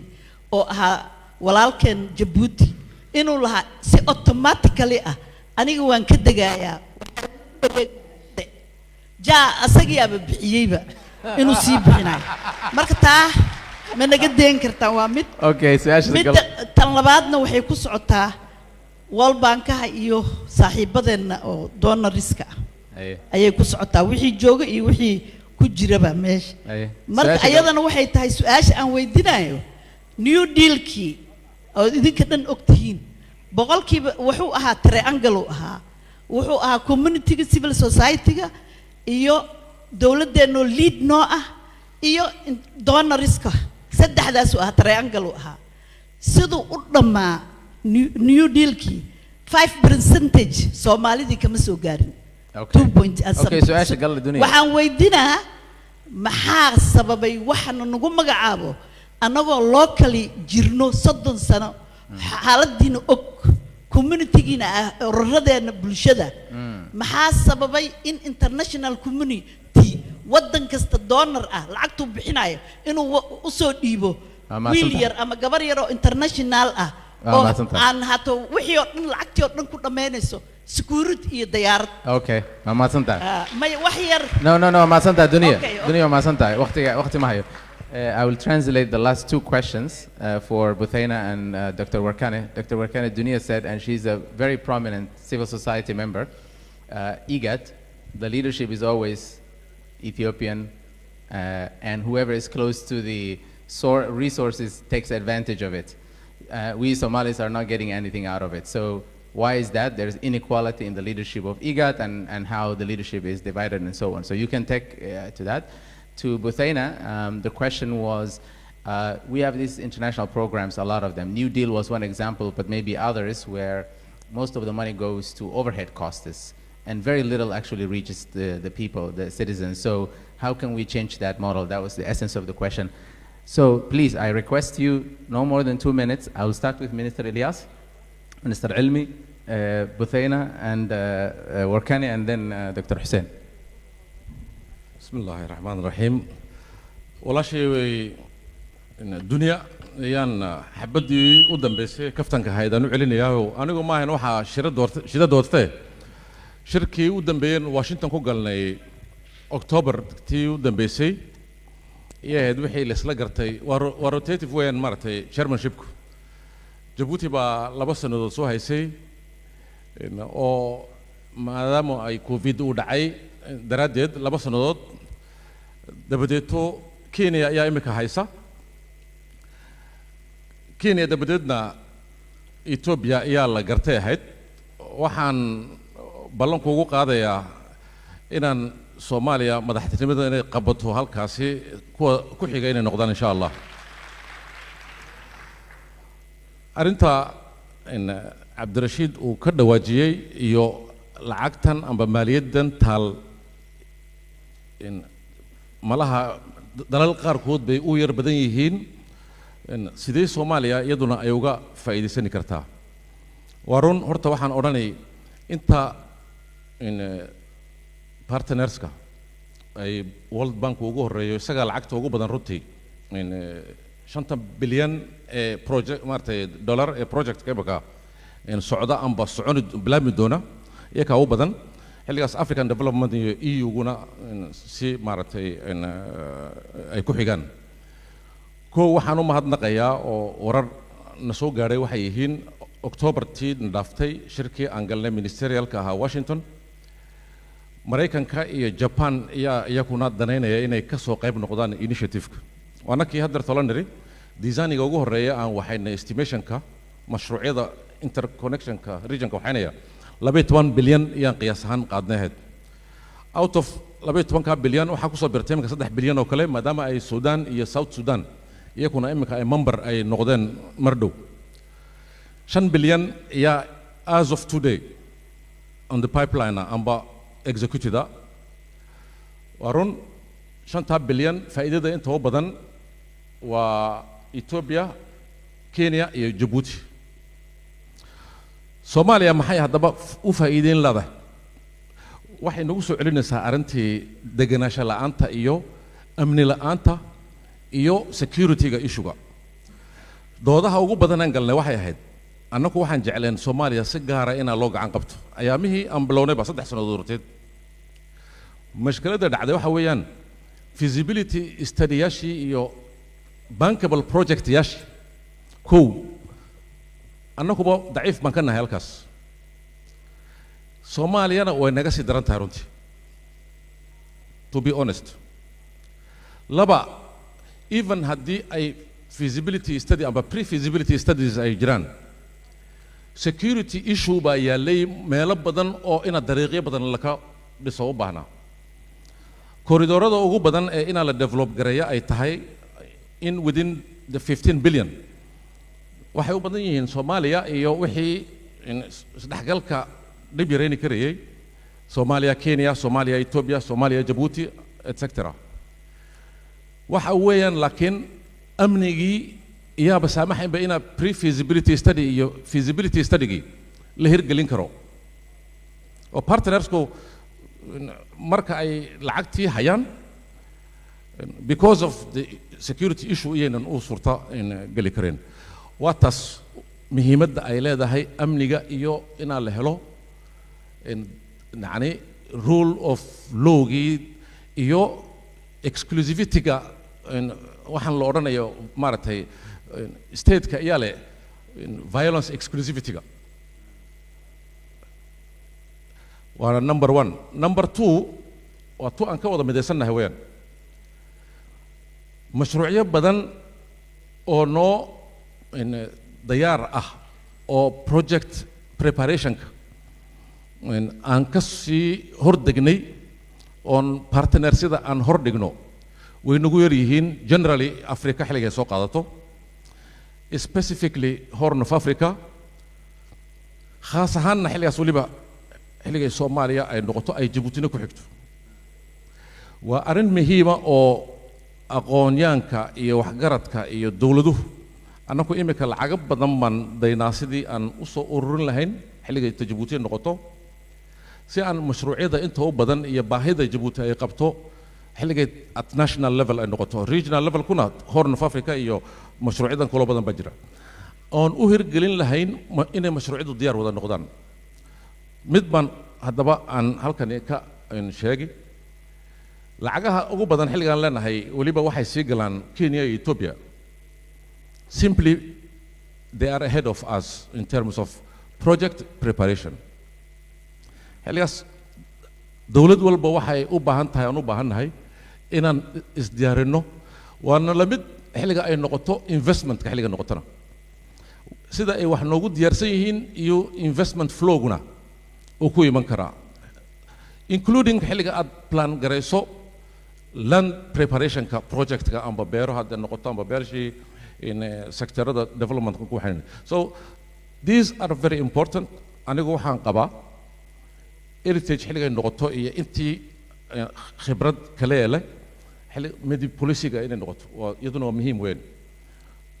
oo ahaa walaalkeen Djibouti inuu lahaa si automatically aniga waan ka degayaa asagii aba bixiyeyba inuu sii bixinayo marka taa ma naga deen kartaa waa mid okay tan labaadna waxay ku socotaa World Bankaha iyo saaxiibadeena oo donoriska ayay ku socotaa wixii jooga iyo wixii ku jiraba meesha marka ayadana waxay tahay su'aasha aan weydiinayo New Deal-kii oo idinka dhan ogtihiin boqolkiiba wuxuu ahaa triangle wuxuu ahaa community-ga civil society-ga iyo dowladdeena lead noo iyo donoriska saddexdaas oo triangle sidoo u dhamaa New Deal-kii 5% Soomaalidii kama soo gaarin 2.7 su'aasha gal Dunia waxaan weydiinaa maxaa sababay waxana nagu magacaabo anagoo locally jirno 30 sano xaaladiina og community-giina ururadeena bulshada maxaa sababay in international community wadan kasta donor lacagtu bixinayo inuu u soo dhiibo wiil yar ama gabar yar oo international oo aan hato wixii oo dhan lacagtii oo dhan ku dhameynayso security iyo diyaarad okay ma santaa may wax yar no ma santaa Dunia ma santaa waqti ma hayo I will translate the last two questions for Buthaina and Dr. Warkane. Dr. Warkane, Dunia said, and she's a very prominent civil society member, IGAD, the leadership is always Ethiopian, and whoever is close to the resources takes advantage of it. We Somalis are not getting anything out of it. So why is that? There's inequality in the leadership of IGAD and how the leadership is divided and so on. So you can take to that. To Buthaina, the question was, we have these international programs, a lot of them. New Deal was one example, but maybe others where most of the money goes to overhead costs and very little actually reaches the people, the citizens. So how can we change that model? That was the essence of the question. So please, I request you no more than 2 minutes. I will start with Minister Ilyas, Minister Elmi, Buthaina, and Warkane, and then Dr. Hussein. بسم الله الرحمن الرحيم ولا شيء الدنيا يان حبدي قدام بس كفتن كهيدا نعلن ياهو أنا قم ما هنوحة شدة دورته shirkii u dambeeyeen Washington ku galnay October tii u dambeysay iyo ahayd wixii la isla gartay waa rotative weyn maartay chairmanshipku Djibouti baa 2 sanadood soo haysay oo maadaama ay covid u dhacay daraadeed 2 sanadood dabadeeto Kenya ayaa imika haysa Kenya dabadeedna Ethiopia ayaa la gartay ahayd waxaan ballanku ugu qaadayaa inaan Soomaaliya madaxtinimada inay qabato halkaasi kuwa ku xiga inay noqdaan insha Allah arinta in Cabdirashiid uu ka dhawaajiyay iyo lacagtan amba maaliyadan taal in malaha dalal qaarkood bay u yar badan yihiin sidee Soomaaliya iyaduna ay uga faa'iideysan kartaa warun horta waxaan oranay inta in partnerska ay World Bank ugu horeeyo isaga lacagta ugu badan runtii in 5 bilyan project maartay dollar project kebaka in socda amba socon bilaami doona iyaga ugu badan xilligaas African Development iyo EU guna si maartay in ay ku xigaan ko waxaan u mahadnaqayaa oo warar na soo gaaray waxay yihiin October tii dhaaftay shirkii aan galnay ministerialka ahaa Washington Mareykanka iyo Japan iyaguna danaynaya inay ka soo qayb noqdaan initiative-ka wanakii hadda tolanary design-ga ugu horeeya aan waxayna estimationka mashruucyada interconnection-ka regionka waxaynaya 12 bilyan iyaan qiyaas ahaan qaadnayd out of 12 bilyan waxa ku soo birtay 3 bilyan oo kale maadaama ay Sudan iyo South Sudan iyaguna imika ay member ay noqdeen mardhow 5 bilyan ya as of today on the pipeline amba executed warun 5 bilyan faa'iidada inta ugu badan waa Ethiopia Kenya iyo Djibouti Soomaaliya maxay hadaba u faa'iideyn leedahay waxay nagu soo celinaysaa arintii deganaansho la'aanta iyo amni la'aanta iyo security-ga issue-ga doodaha ugu badan aan galnay waxay ahayd annagu waxaan jecleen Soomaaliya si gaar ah in loo gacan qabto ayaamihii aan bilownay ba 3 sanadood horteed mashkiladda dhacday waxa weeyaan feasibility study-yaashii iyo bankable project-yaashii kow annaguba daciif baan ka nahay halkaas Soomaaliyana way naga sii daran tahay runtii to be honest laba even haddii ay feasibility study amba pre-feasibility studies ay jiraan security issue baa yaalay meelo badan oo ina dariiqyo badan laka dhiso u baahnaa koridorada ugu badan ee ina la develop gareeya ay tahay in within the 15 billion waxay u badan yihiin Soomaaliya iyo wixii isdhexgalka dhib yareyn karayay Soomaaliya Kenya Soomaaliya Ethiopia Soomaaliya Djibouti etc waxa weeyaan laakiin amnigii iyaaba saamaxayn ba ina pre-feasibility study iyo feasibility study la hirgelin karo oo partnersku marka ay lacagtii hayaan because of the security issue iyana u surta in gali kareen waa taas muhiimadda ay leedahay amniga iyo ina la helo يعني rule of law-gii iyo exclusivity-ga waxaan la odhanayo maaragtay state-ka ayaa leh violence exclusivity-ga waana number 1 number 2 waa tu aan ka wada midaysannahay weeyaan mashruucyo badan oo noo diyaar ah oo project preparationka aan ka sii hordegnay oon partnersida aan hor dhigno way nagu yar yihiin generally Africa xilligay soo qaadato specifically Horn of Africa khaas ahaanna xilligaas waliba xilligay Soomaaliya ay noqoto ay Djiboutina ku xigto waa arrin muhiima oo aqoonyaanka iyo waxgaradka iyo dawladuhu annagu imika lacag badan baan daynaa sidii aan u soo ururin lahayn xilligay Djibouti noqoto si aan mashruucyada inta u badan iyo baahida Djibouti ay qabto xilligay at national level ay noqoto regional level kuna Horn of Africa iyo mashruucyadan kala badan ba jira oon u hirgelin lahayn inay mashruucyadu diyaar wada noqdaan mid baan haddaba aan halkan ka sheegi lacagaha ugu badan xilligan leenahay weliba waxay sii galaan Kenya iyo Ethiopia. Simply they are ahead of us in terms of project preparation. xilligaas dowlad walba waxay u baahan tahay aan u baahannahay inaan isdiyaarinno waana la mid xilliga ay noqoto investmentka xilliga noqotona sida ay wax noogu diyaarsan yihiin iyo investment flowguna uu ku iman karaa including xilliga aad plan garayso land preparationka projectka amba beero hadda noqoto amba beershii in sectorada developmentka ku waxayn. So these are very important. anigu waxaan qabaa heritage xilliga noqoto iyo intii khibrad kale leh xilli midi policyga inay noqoto iyaduna waa muhiim weyn.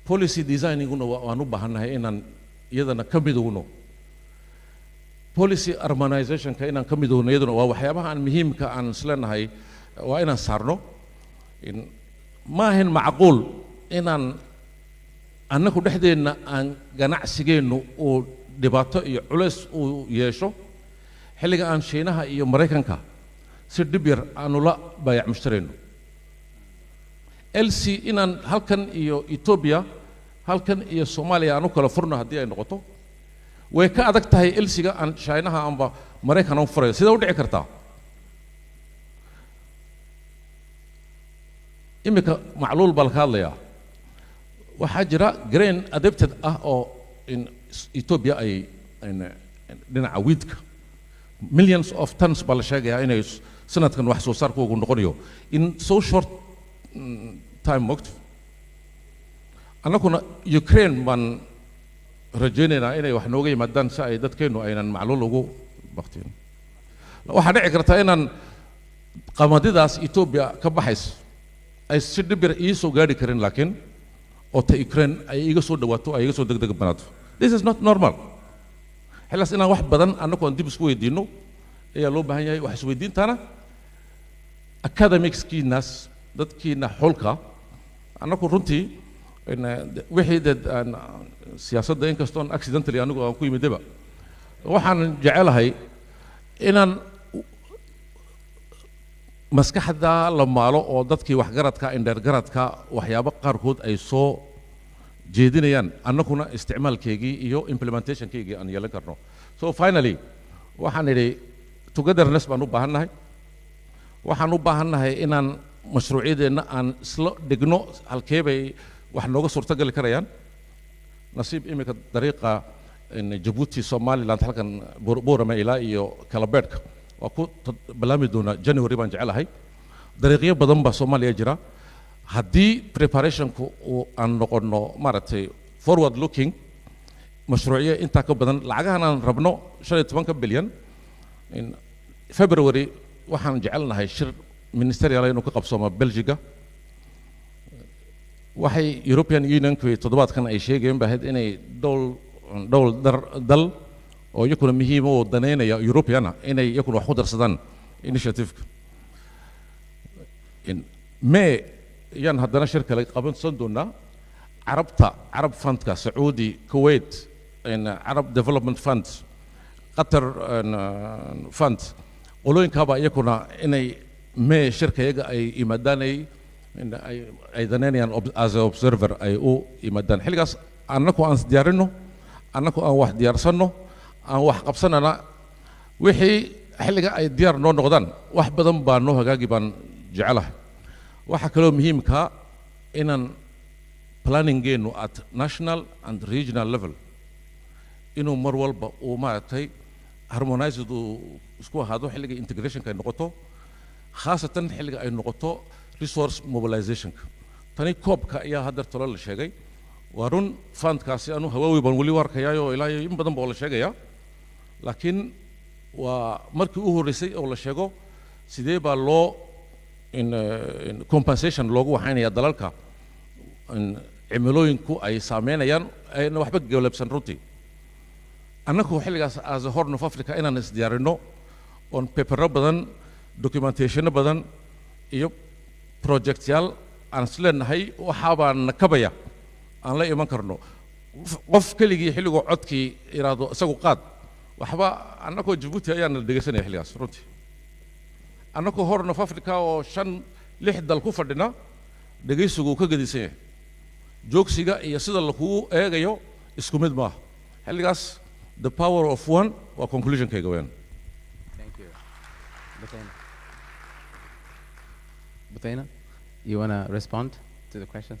Policy designinguna waan u baahannahay inaan iyadana ka midowno. Policy harmonizationka inaan ka midowno iyaduna waa waxyaabaha aan muhiimka aan isleenahay waa inaan saarno. ma ahan macquul inaan annagu dhexdeenna aan ganacsigeennu uu dhibaato iyo culays uu yeesho xilliga aan Shiinaha iyo Mareykanka si dhib yar aanu la baayac mushtarayno. LC inaan halkan iyo Ethiopia halkan iyo Soomaaliya aanu kala furno haddii ay noqoto way ka adag tahay LC-ga aan Shiinaha amba Mareykan aan furayo sida u dhici kartaa. imika macluul baa ka hadlayaa waxaa jira grain adapted ah oo in Ethiopia ay dhinaca wheatka millions of tons baa la sheegayaa inay sanadkan wax soo saarku ugu noqonayo in so short time waqti. annaguna Ukraine baan rajaynaynaa inay wax nooga yimaadaan si ay dadkeenu aynan macluul ugu baqtiin. waxaa dhici karta inaan qamadidaas Ethiopia ka baxayso ay si dhib yar ii soo gaari karin laakiin oo ta Ukraine ay iga soo dhawaato ay iga soo degdeg banaato. This is not normal. xillas inaan wax badan annagu aan dib isku weydiino ayaa loo baahan yahay wax isweydiintana academicskiinaas dadkiina xulka annagu runtii wixii dad siyaasadda inkastoo accidentally anigu aan ku yimidaba waxaan jecelahay inaan maskaxda la maalo oo dadkii waxgaradka indheergaradka waxyaabo qaarkood ay soo jeedinayaan annaguna isticmaalkeygii iyo implementationkeygii aan yeelan karno. So finally waxaan idhi togetherness baan u baahannahay. waxaan u baahannahay inaan mashruucyadeenna aan isla dhigno halkee bay wax nooga suurtagali karayaan. nasiib imika dariiqa Djibouti Somaliland halkan Boorama ilaa iyo Kalabeedka waa ku bilaami doona January baan jecelahay. dariiqyo badan baa Soomaaliya jira haddii preparationku aan noqono maaragtay forward looking mashruucyo intaa ka badan lacagahan aan rabno 15 bilyan in February waxaan jecelnahay shir ministerial inuu ka qabsoomo Belgiga. waxay European Unionku toddobaadkan ay sheegeen baahayd inay dal oo iyaguna muhiim oo daneynaya Europeana inay iyaguna wax ku darsadaan initiative-ka. in May yaan haddana shir kale qabansan doonaa Arab Fundka Saudi Kuwait Arab Development Fund Qatar Fund qolooyinkaaba iyaguna inay May shirka iyaga ay yimaadaan ay daneynayaan as a observer ay u yimaadaan. xilligaas annagu aan isdiyaarinno annagu aan wax diyaarsanno aan wax qabsanana wixii xilliga ay diyaar noo noqdaan wax badan baa noo hagaagi baan jecelahay. waxaa kaloo muhiimka inaan planninggeenu at national and regional level inuu mar walba uu maaragtay harmonized uu isku ahaado xilliga integrationka ay noqoto khaasatan xilliga ay noqoto resource mobilizationka. tani koobka ayaa hadda tolo la sheegay waa run fundkaasi anu hawaawi baan weli warkayaayo ilaa in badan baa la sheegayaa laakiin waa markii u horeysay oo la sheego sidee baa loo in compensation loogu waxaynaya dalalka cimilooyinku ay saameynayaan ayna waxba galabsan runtii. annagu xilligaas as a Horn of Africa inaan isdiyaarinno on paperro badan documentationno badan iyo projectyaal aan isleenahay waxaabaan kabaya aan la iman karno. qof keligii xilligoo codkii iraado isagu qaad waxba annagoo Djibouti ayaan dhegeysanay xilligaas runtii annagoo Horn of Africa oo 5-6 dal ku fadhina dhegeysigu ka gadisan yahay joogsiga iyo sida lagu eegayo isku mid maaha xilligaas the power of one waa conclusion kayga weyn. Thank you. Butaina, you want to respond to the questions?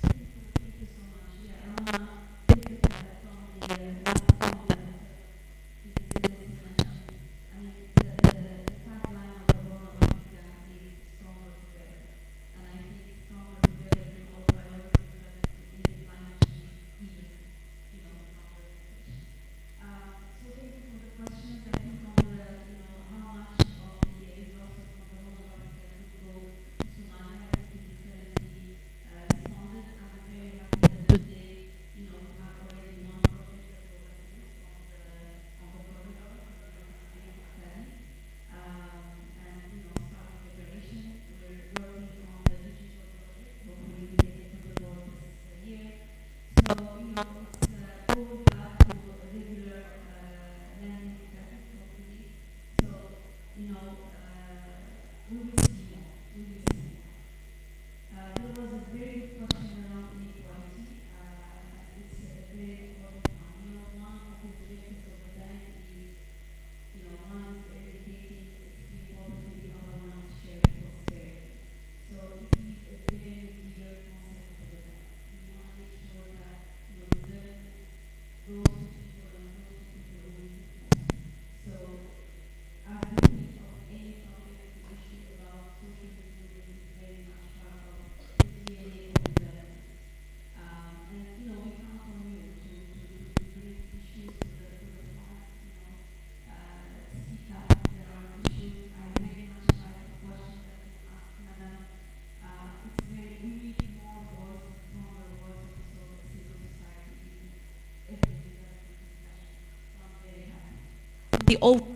The overall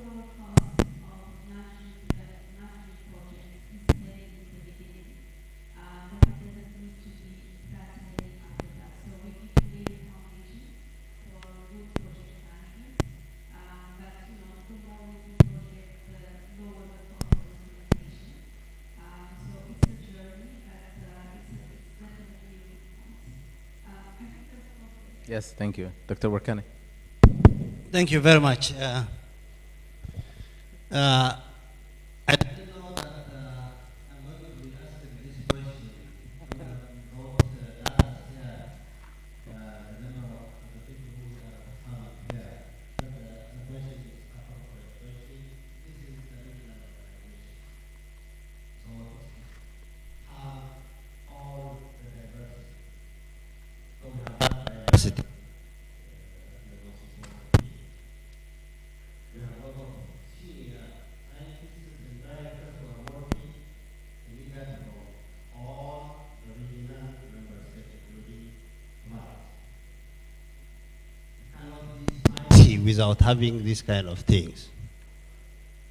Yes, thank you. Dr. Warkani. Thank you very much. I didn't know that I'm going to be asking this question about data the number of the people who are found there. But the question is appropriate. This is the regional organization. So have all the diversity. So we have that diversity. We have a lot of senior scientists and directors who are working in Uganda from all the regional member states, including Mali. Cannot be spicy without having these kind of things.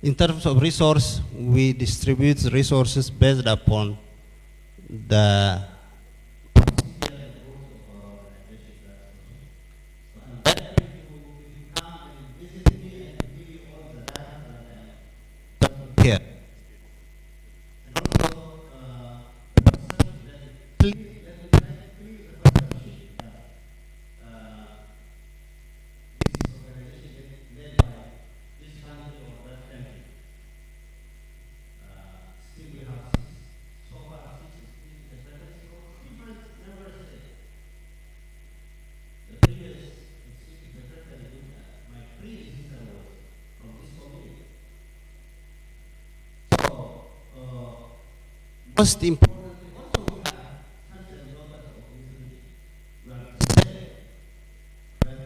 In terms of resource, we distribute resources based upon the here. Most important, also we have sons and daughters of Muslims. We have to say that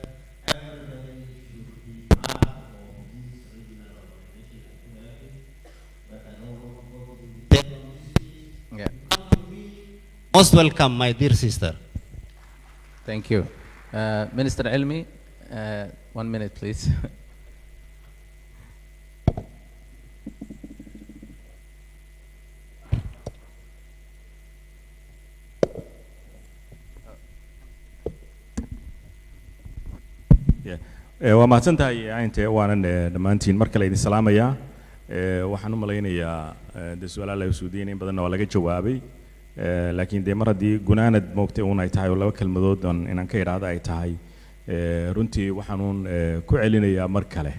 everybody should be part of this regional organization. But I don't want to go to detail on this. Yeah. Come to me. Most welcome, my dear sister. Thank you. Minister Elmi, 1 minute, please. waa mahadsantahay inta waanan dhammaantiin mar kale idin salaamayaa waxaan u malaynayaa de su'aalaha la weydiiyay in badan waa laga jawaabay laakiin de mar haddii gunaanad moogtay uun ay tahay oo laba kelmadood inaan ka idhaahdo ay tahay runtii waxaanuun ku celinayaa mar kale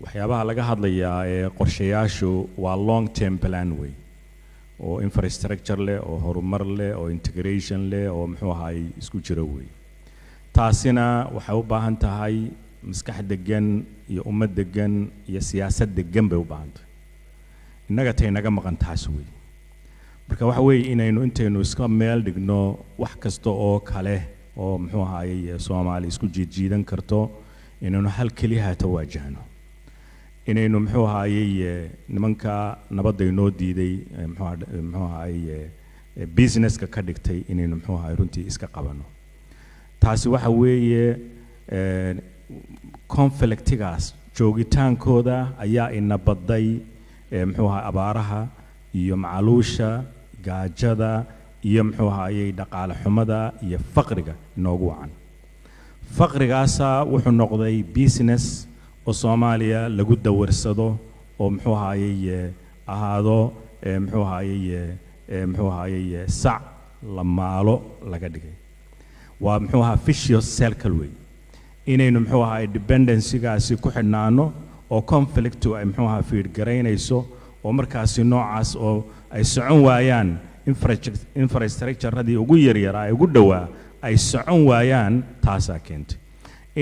waxyaabaha laga hadlayaa qorshayaashu waa long term plan way oo infrastructure leh oo horumar leh oo integration leh oo muxuu ahaay isku jira way taasina waxay u baahan tahay maskax degan iyo ummad degan iyo siyaasad degan bay u baahan tahay innaga tay naga maqan taas way marka waxa weeye inaynu intaynu iska meel dhigno wax kasta oo kale oo muxuu ahaay Soomaali isku jiidan karto inaynu hal kaliya ta waajahno inaynu muxuu ahaayay nimanka nabadda inoo diiday muxuu ahaayay businesska ka dhigtay inaynu muxuu ahaayay runtii iska qabano taasi waxa weeye conflictigaas joogitaankooda ayaa ina baday muxuu ahaayay abaaraha iyo macaluusha gaajada iyo muxuu ahaayay dhaqaale xumada iyo faqriga inoogu wacan faqrigaasa wuxuu noqday business oo Soomaaliya lagu dawarsado oo muxuu ahaayay ahaado muxuu ahaayay sac la maalo laga dhigay waa muxuu ahaa vicious circle way inaynu muxuu ahaayay dependency-gaasi ku xidhnaano oo conflict ay muxuu ahaa fiid garaynayso oo markaasi noocaas oo ay socon waayaan infrastructure-radii ugu yaryaraa ay ugu dhowaa ay socon waayaan taasaa keentay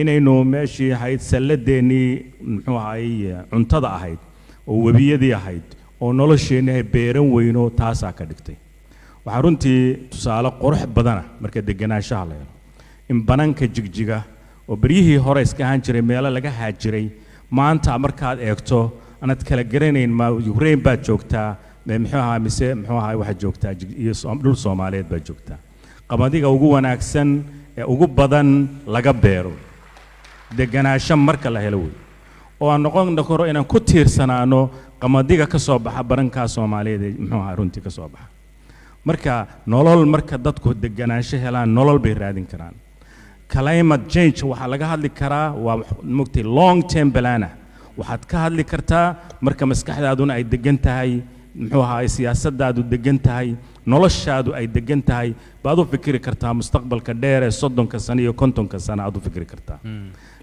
inaynu meeshii ahayd salladeennii muxuu ahaayay cuntada ahayd oo webiyadii ahayd oo nolosheenni ay beeran weyno taasaa ka dhigtay waxaa runtii tusaale qurux badana marka deganaanshaha la helo in bananka jigjiga oo beryihii hore iska ahaan jiray meelo laga haajiray maanta markaad eegto anad kala garanayn ma Ukraine baad joogtaa muxuu ahaa mise muxuu ahaa waxaad joogtaa iyo dhul Soomaaliyeed baad joogtaa qamadiga ugu wanaagsan ee ugu badan laga beero deganaansho marka la helo way oo aan noqon karo inaan ku tiirsanaano qamadiga ka soo baxa baranka Soomaaliyeed muxuu ahaa runtii ka soo baxa marka nolol marka dadku deganaansho helaan nolol bay raadin karaan climate change waxa laga hadli karaa waa mugtay long term plan waxaad ka hadli kartaa marka maskaxdaaduna ay degan tahay muxuu ahaa siyaasadaadu degan tahay noloshaadu ay degan tahay baad u fikiri kartaa mustaqbalka dheer ee 30 sano iyo 50 sano aad u fikiri kartaa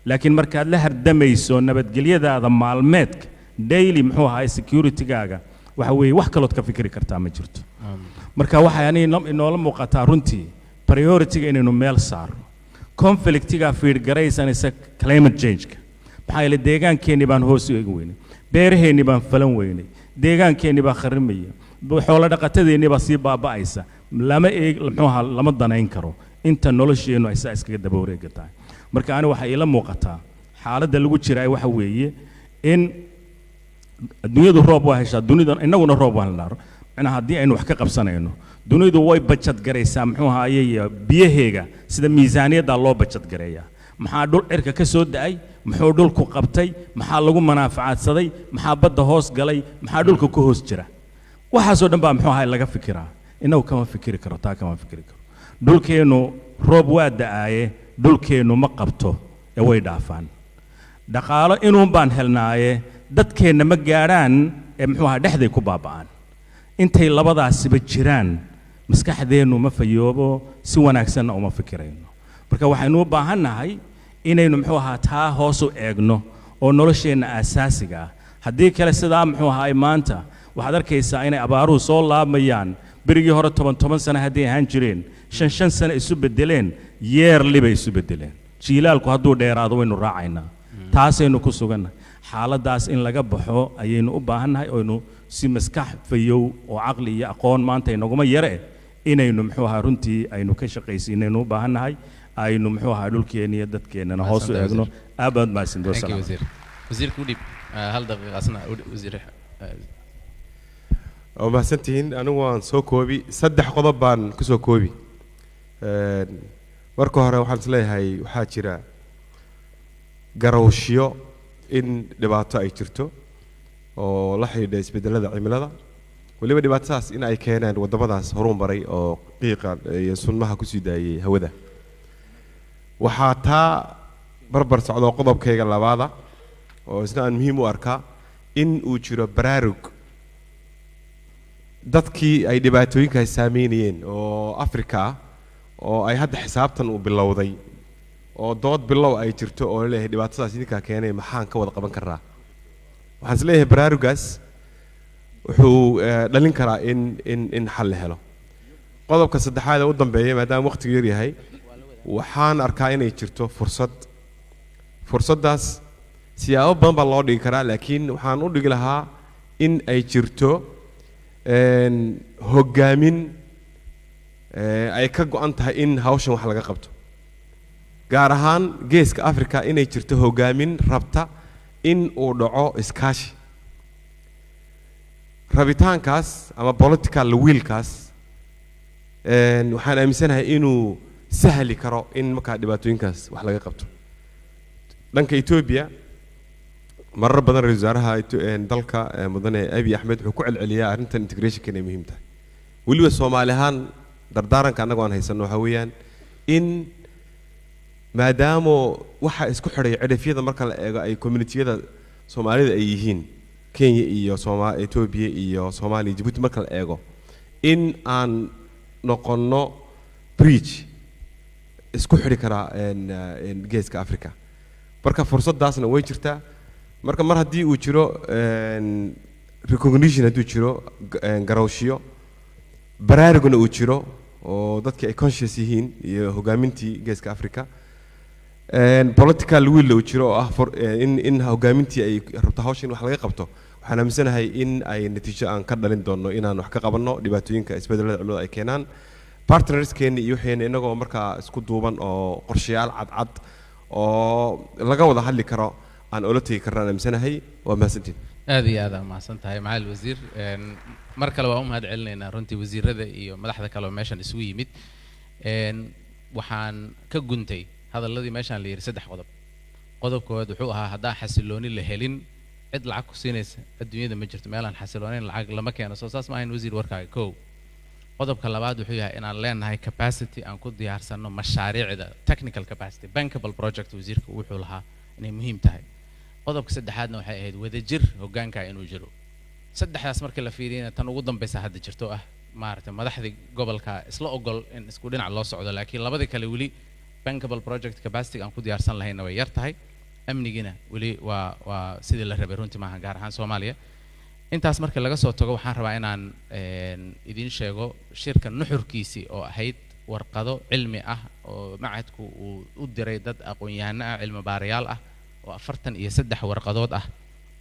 laakiin markaad la hardamayso nabadgelyadaada maalmeedka daily muxuu ahaa security-gaaga waxa weeye wax kalood ka fikiri kartaa ma jirto marka waxa inoola muuqataa runtii priority-ga inaynu meel saarno conflict-ga fiir garaysanaysa climate change-ka maxaa yeelay deegaankeenni baan hoos u eegi weynay beeraheenni baan falan weynay deegaankeenni baa kharimaya xoolo dhaqatadeenni baa sii baaba'aysa muxuu ahaa lama danayn karo inta nolosheennu ay saa iskaga daba wareegi tahay marka ani waxa ila muuqataa xaaladda lagu jiraa waxa weeye in adduunyadu roob waa heshaa dunida innaguna roob waan la dhaaro macnaha haddii aynu wax ka qabsanayno dunidu way bajad garaysaa muxuu ahaayay biyaheega sida miisaaniyadda loo bajad gareeyaa maxaa dhul cirka ka soo da'ay muxuu dhulku qabtay maxaa lagu manaafacaadsaday maxaa badda hoos galay maxaa dhulka ku hoos jira waxaasoo dhan baa muxuu ahaay laga fikiraa inagu kama fikiri karo taa kama fikiri karo dhulkeennu roob waa da'aaye dhulkeennu ma qabto ee way dhaafaan dhaqaalo inuun baan helnaaye dadkeenna ma gaadhaan ee muxuu ahaa dhexday ku baaba'aan intay labadaasiba jiraan maskaxdeennu ma fayoobo si wanaagsanna uma fikirayno marka waxaynu u baahannahay inaynu muxuu ahaa taa hoos u eegno oo nolosheenna aasaasiga ah haddii kale sidaa muxuu ahaa maanta waxaad arkaysaa inay abaaruhu soo laabayaan berigii hore 10 sano hadday ahaan jireen 5 sano isu bedeleen yeerli bay isu bedeleen jiilaalku hadduu dheeraado waynu raacaynaa taasaynu ku sugannahay xaaladaas in laga baxo ayaynu u baahannahay oo aynu si maskax fayow oo caqli iyo aqoon maanta inaguma yare inaynu muxuu ahaa runtii aynu ka shaqaysiinaynu u baahannahay aynu muxuu ahaa dhulkeena iyo dadkeenana hoos u eegno aabad maasin doosana wasiirku dhib hal daqiiqo asna wasiir oo mahadsantihiin anigu waan soo koobi 3 qodob baan ku soo koobi marka hore waxaan isleeyahay waxaa jira garawshiyo in dhibaato ay jirto oo la xidhiidha isbedelada cimilada waliba dhibaatadaas in ay keeneen wadamadaas horumaray oo qiiqa iyo sunmaha ku sii daayay hawada waxaa taa barbar socdo qodobkayga labaada oo isna aan muhiim u arkaa in uu jiro baraarug dadkii ay dhibaatooyinkaas saameynayeen oo Afrika ah oo ay hadda xisaabtan u bilowday oo dood bilow ay jirto oo leeyahay dhibaatadaas idinka keenay maxaan ka wada qaban karaa waxaan isleeyahay baraarugaas wuxuu dhalin karaa in xal la helo qodobka saddexaad ee u dambeeya maadaama waqtigu yar yahay waxaan arkaa inay jirto fursaddaas siyaabo badan baa loo dhigi karaa laakiin waxaan u dhigi lahaa in ay jirto hoggaamin ay ka go'an tahay in hawshan wax laga qabto gaar ahaan geeska Afrika inay jirto hoggaamin rabta in uu dhaco iskaashi rabitaankaas ama political willkaas waxaan aaminsanahay inuu sahli karo in markaa dhibaatooyinkaas wax laga qabto dhanka Ethiopia marar badan ra'iisul wasaaraha dalka mudane Abiy Ahmed wuxuu ku celceliyaa arrintan integration-ka inay muhiim tahay weliba Soomaali ahaan dardaaranka annagu aan haysano waxa weeyaan in maadaama waxa isku xidhay cidhifyada marka la eego ay community-yada Soomaalida ay yihiin Kenya iyo Ethiopia iyo Soomaaliya Djibouti marka la eego in aan noqono bridge isku xidhi kara geeska Afrika marka fursaddaasna way jirtaa marka mar haddii uu jiro recognition hadduu jiro garawshiyo baraarugna uu jiro oo dadkii ay conscious yihiin iyo hoggaamintii geeska Afrika political will uu jiro oo ah in hoggaamintii ay rabto hawshan wax laga qabto waxaan aaminsanahay in ay natiijo aan ka dhalin doono inaan wax ka qabanno dhibaatooyinka isbedelada cimilada ay keenaan partnerskeena iyo waxayna inagoo markaa isku duuban oo qorshayaal cadcad oo laga wada hadli karo aan ula tagi karnaan aaminsanahay waa mahadsantiin aad iyo aad mahadsan tahay macalin wasiir mar kale waa u mahad celinaynaa runtii wasiirada iyo madaxda kale oo meeshan isugu yimid waxaan ka guntay hadalladii meeshan la yiri saddex qodob koowaad wuxuu ahaa haddaan xasilooni la helin cid lacag ku siinaysa adduunyada ma jirto meelaan xasiloonayn lacag lama keeno soo saas ma ahayn wasiir warkaaga kow qodobka labaad wuxuu yahay inaan leenahay capacity aan ku diyaarsano mashaariicda technical capacity bankable project wasiirka wuxuu lahaa inay muhiim tahay qodobka saddexaadna waxay ahayd wadajir hoggaanka inuu jiro saddexdaas markii la fiiriyana tan ugu dambaysa hadda jirto ah maaragtay madaxdii gobolka isla ogol in isku dhinac loo socdo laakiin labadii kale weli bankable project capacity aan ku diyaarsan lahayna way yar tahay amnigina weli waa sidii la rabay runtii maaha gaar ahaan Soomaaliya intaas markii laga soo tago waxaan rabaa inaan idin sheego shirka nuxurkiisii oo ahayd warqado cilmi ah oo macadku uu u diray dad aqoon-yahano ah cilmi baarayaal ah oo 43 warqadood ah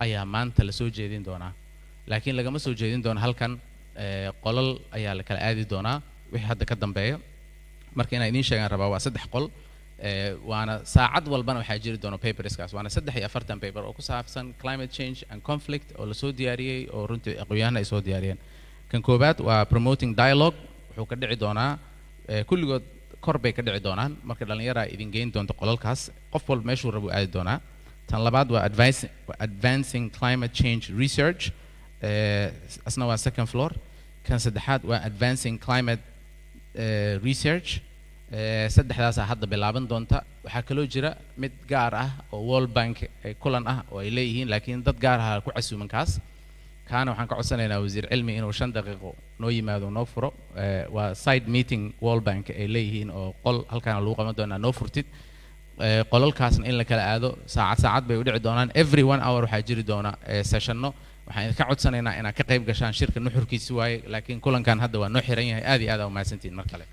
ayaa maanta la soo jeedin doonaa laakiin lagama soo jeedin doono halkan qolal ayaa la kala aadi doonaa wixii hadda ka dambeeyo marka inaan idin sheegan rabaa waa 3 qol waana saacad walbana waxaa jiri doona paperskaas waana 43 paper oo ku saabsan climate change and conflict oo la soo diyaariyay oo runtii aqoon-yahano ay soo diyaariyeen kan koobaad waa promoting dialogue wuxuu ka dhici doonaa kulligood kor bay ka dhici doonaan marka dhalinyara idin geyn doonto qolalkaas qof walba meeshuu rabo aadi doonaa tan labaad waa advancing climate change research asna waa second floor kan saddexaad waa advancing climate research saddexdaas hadda bilaaban doonta waxaa kaloo jira mid gaar ah oo World Bank kulan ah oo ay leeyihiin laakiin dad gaar ah ku casuuman kaas kaana waxaan ka codsanaynaa wasiir cilmi inuu 5 daqiiqo noo yimaado noo furo waa side meeting World Bank ay leeyihiin oo qol halkaan lagu qaban doonaa noo furtid qolalkaasna in la kala aado saacad bay u dhici doonaan every 1 hour waxaa jiri doona sessionno waxaan ka codsanaynaa inaad ka qayb gashaan shirka nuxurkiisa waaye laakiin kulankan hadda waa noo xiran yahay aad iyo aad u mahadsantiin mar kale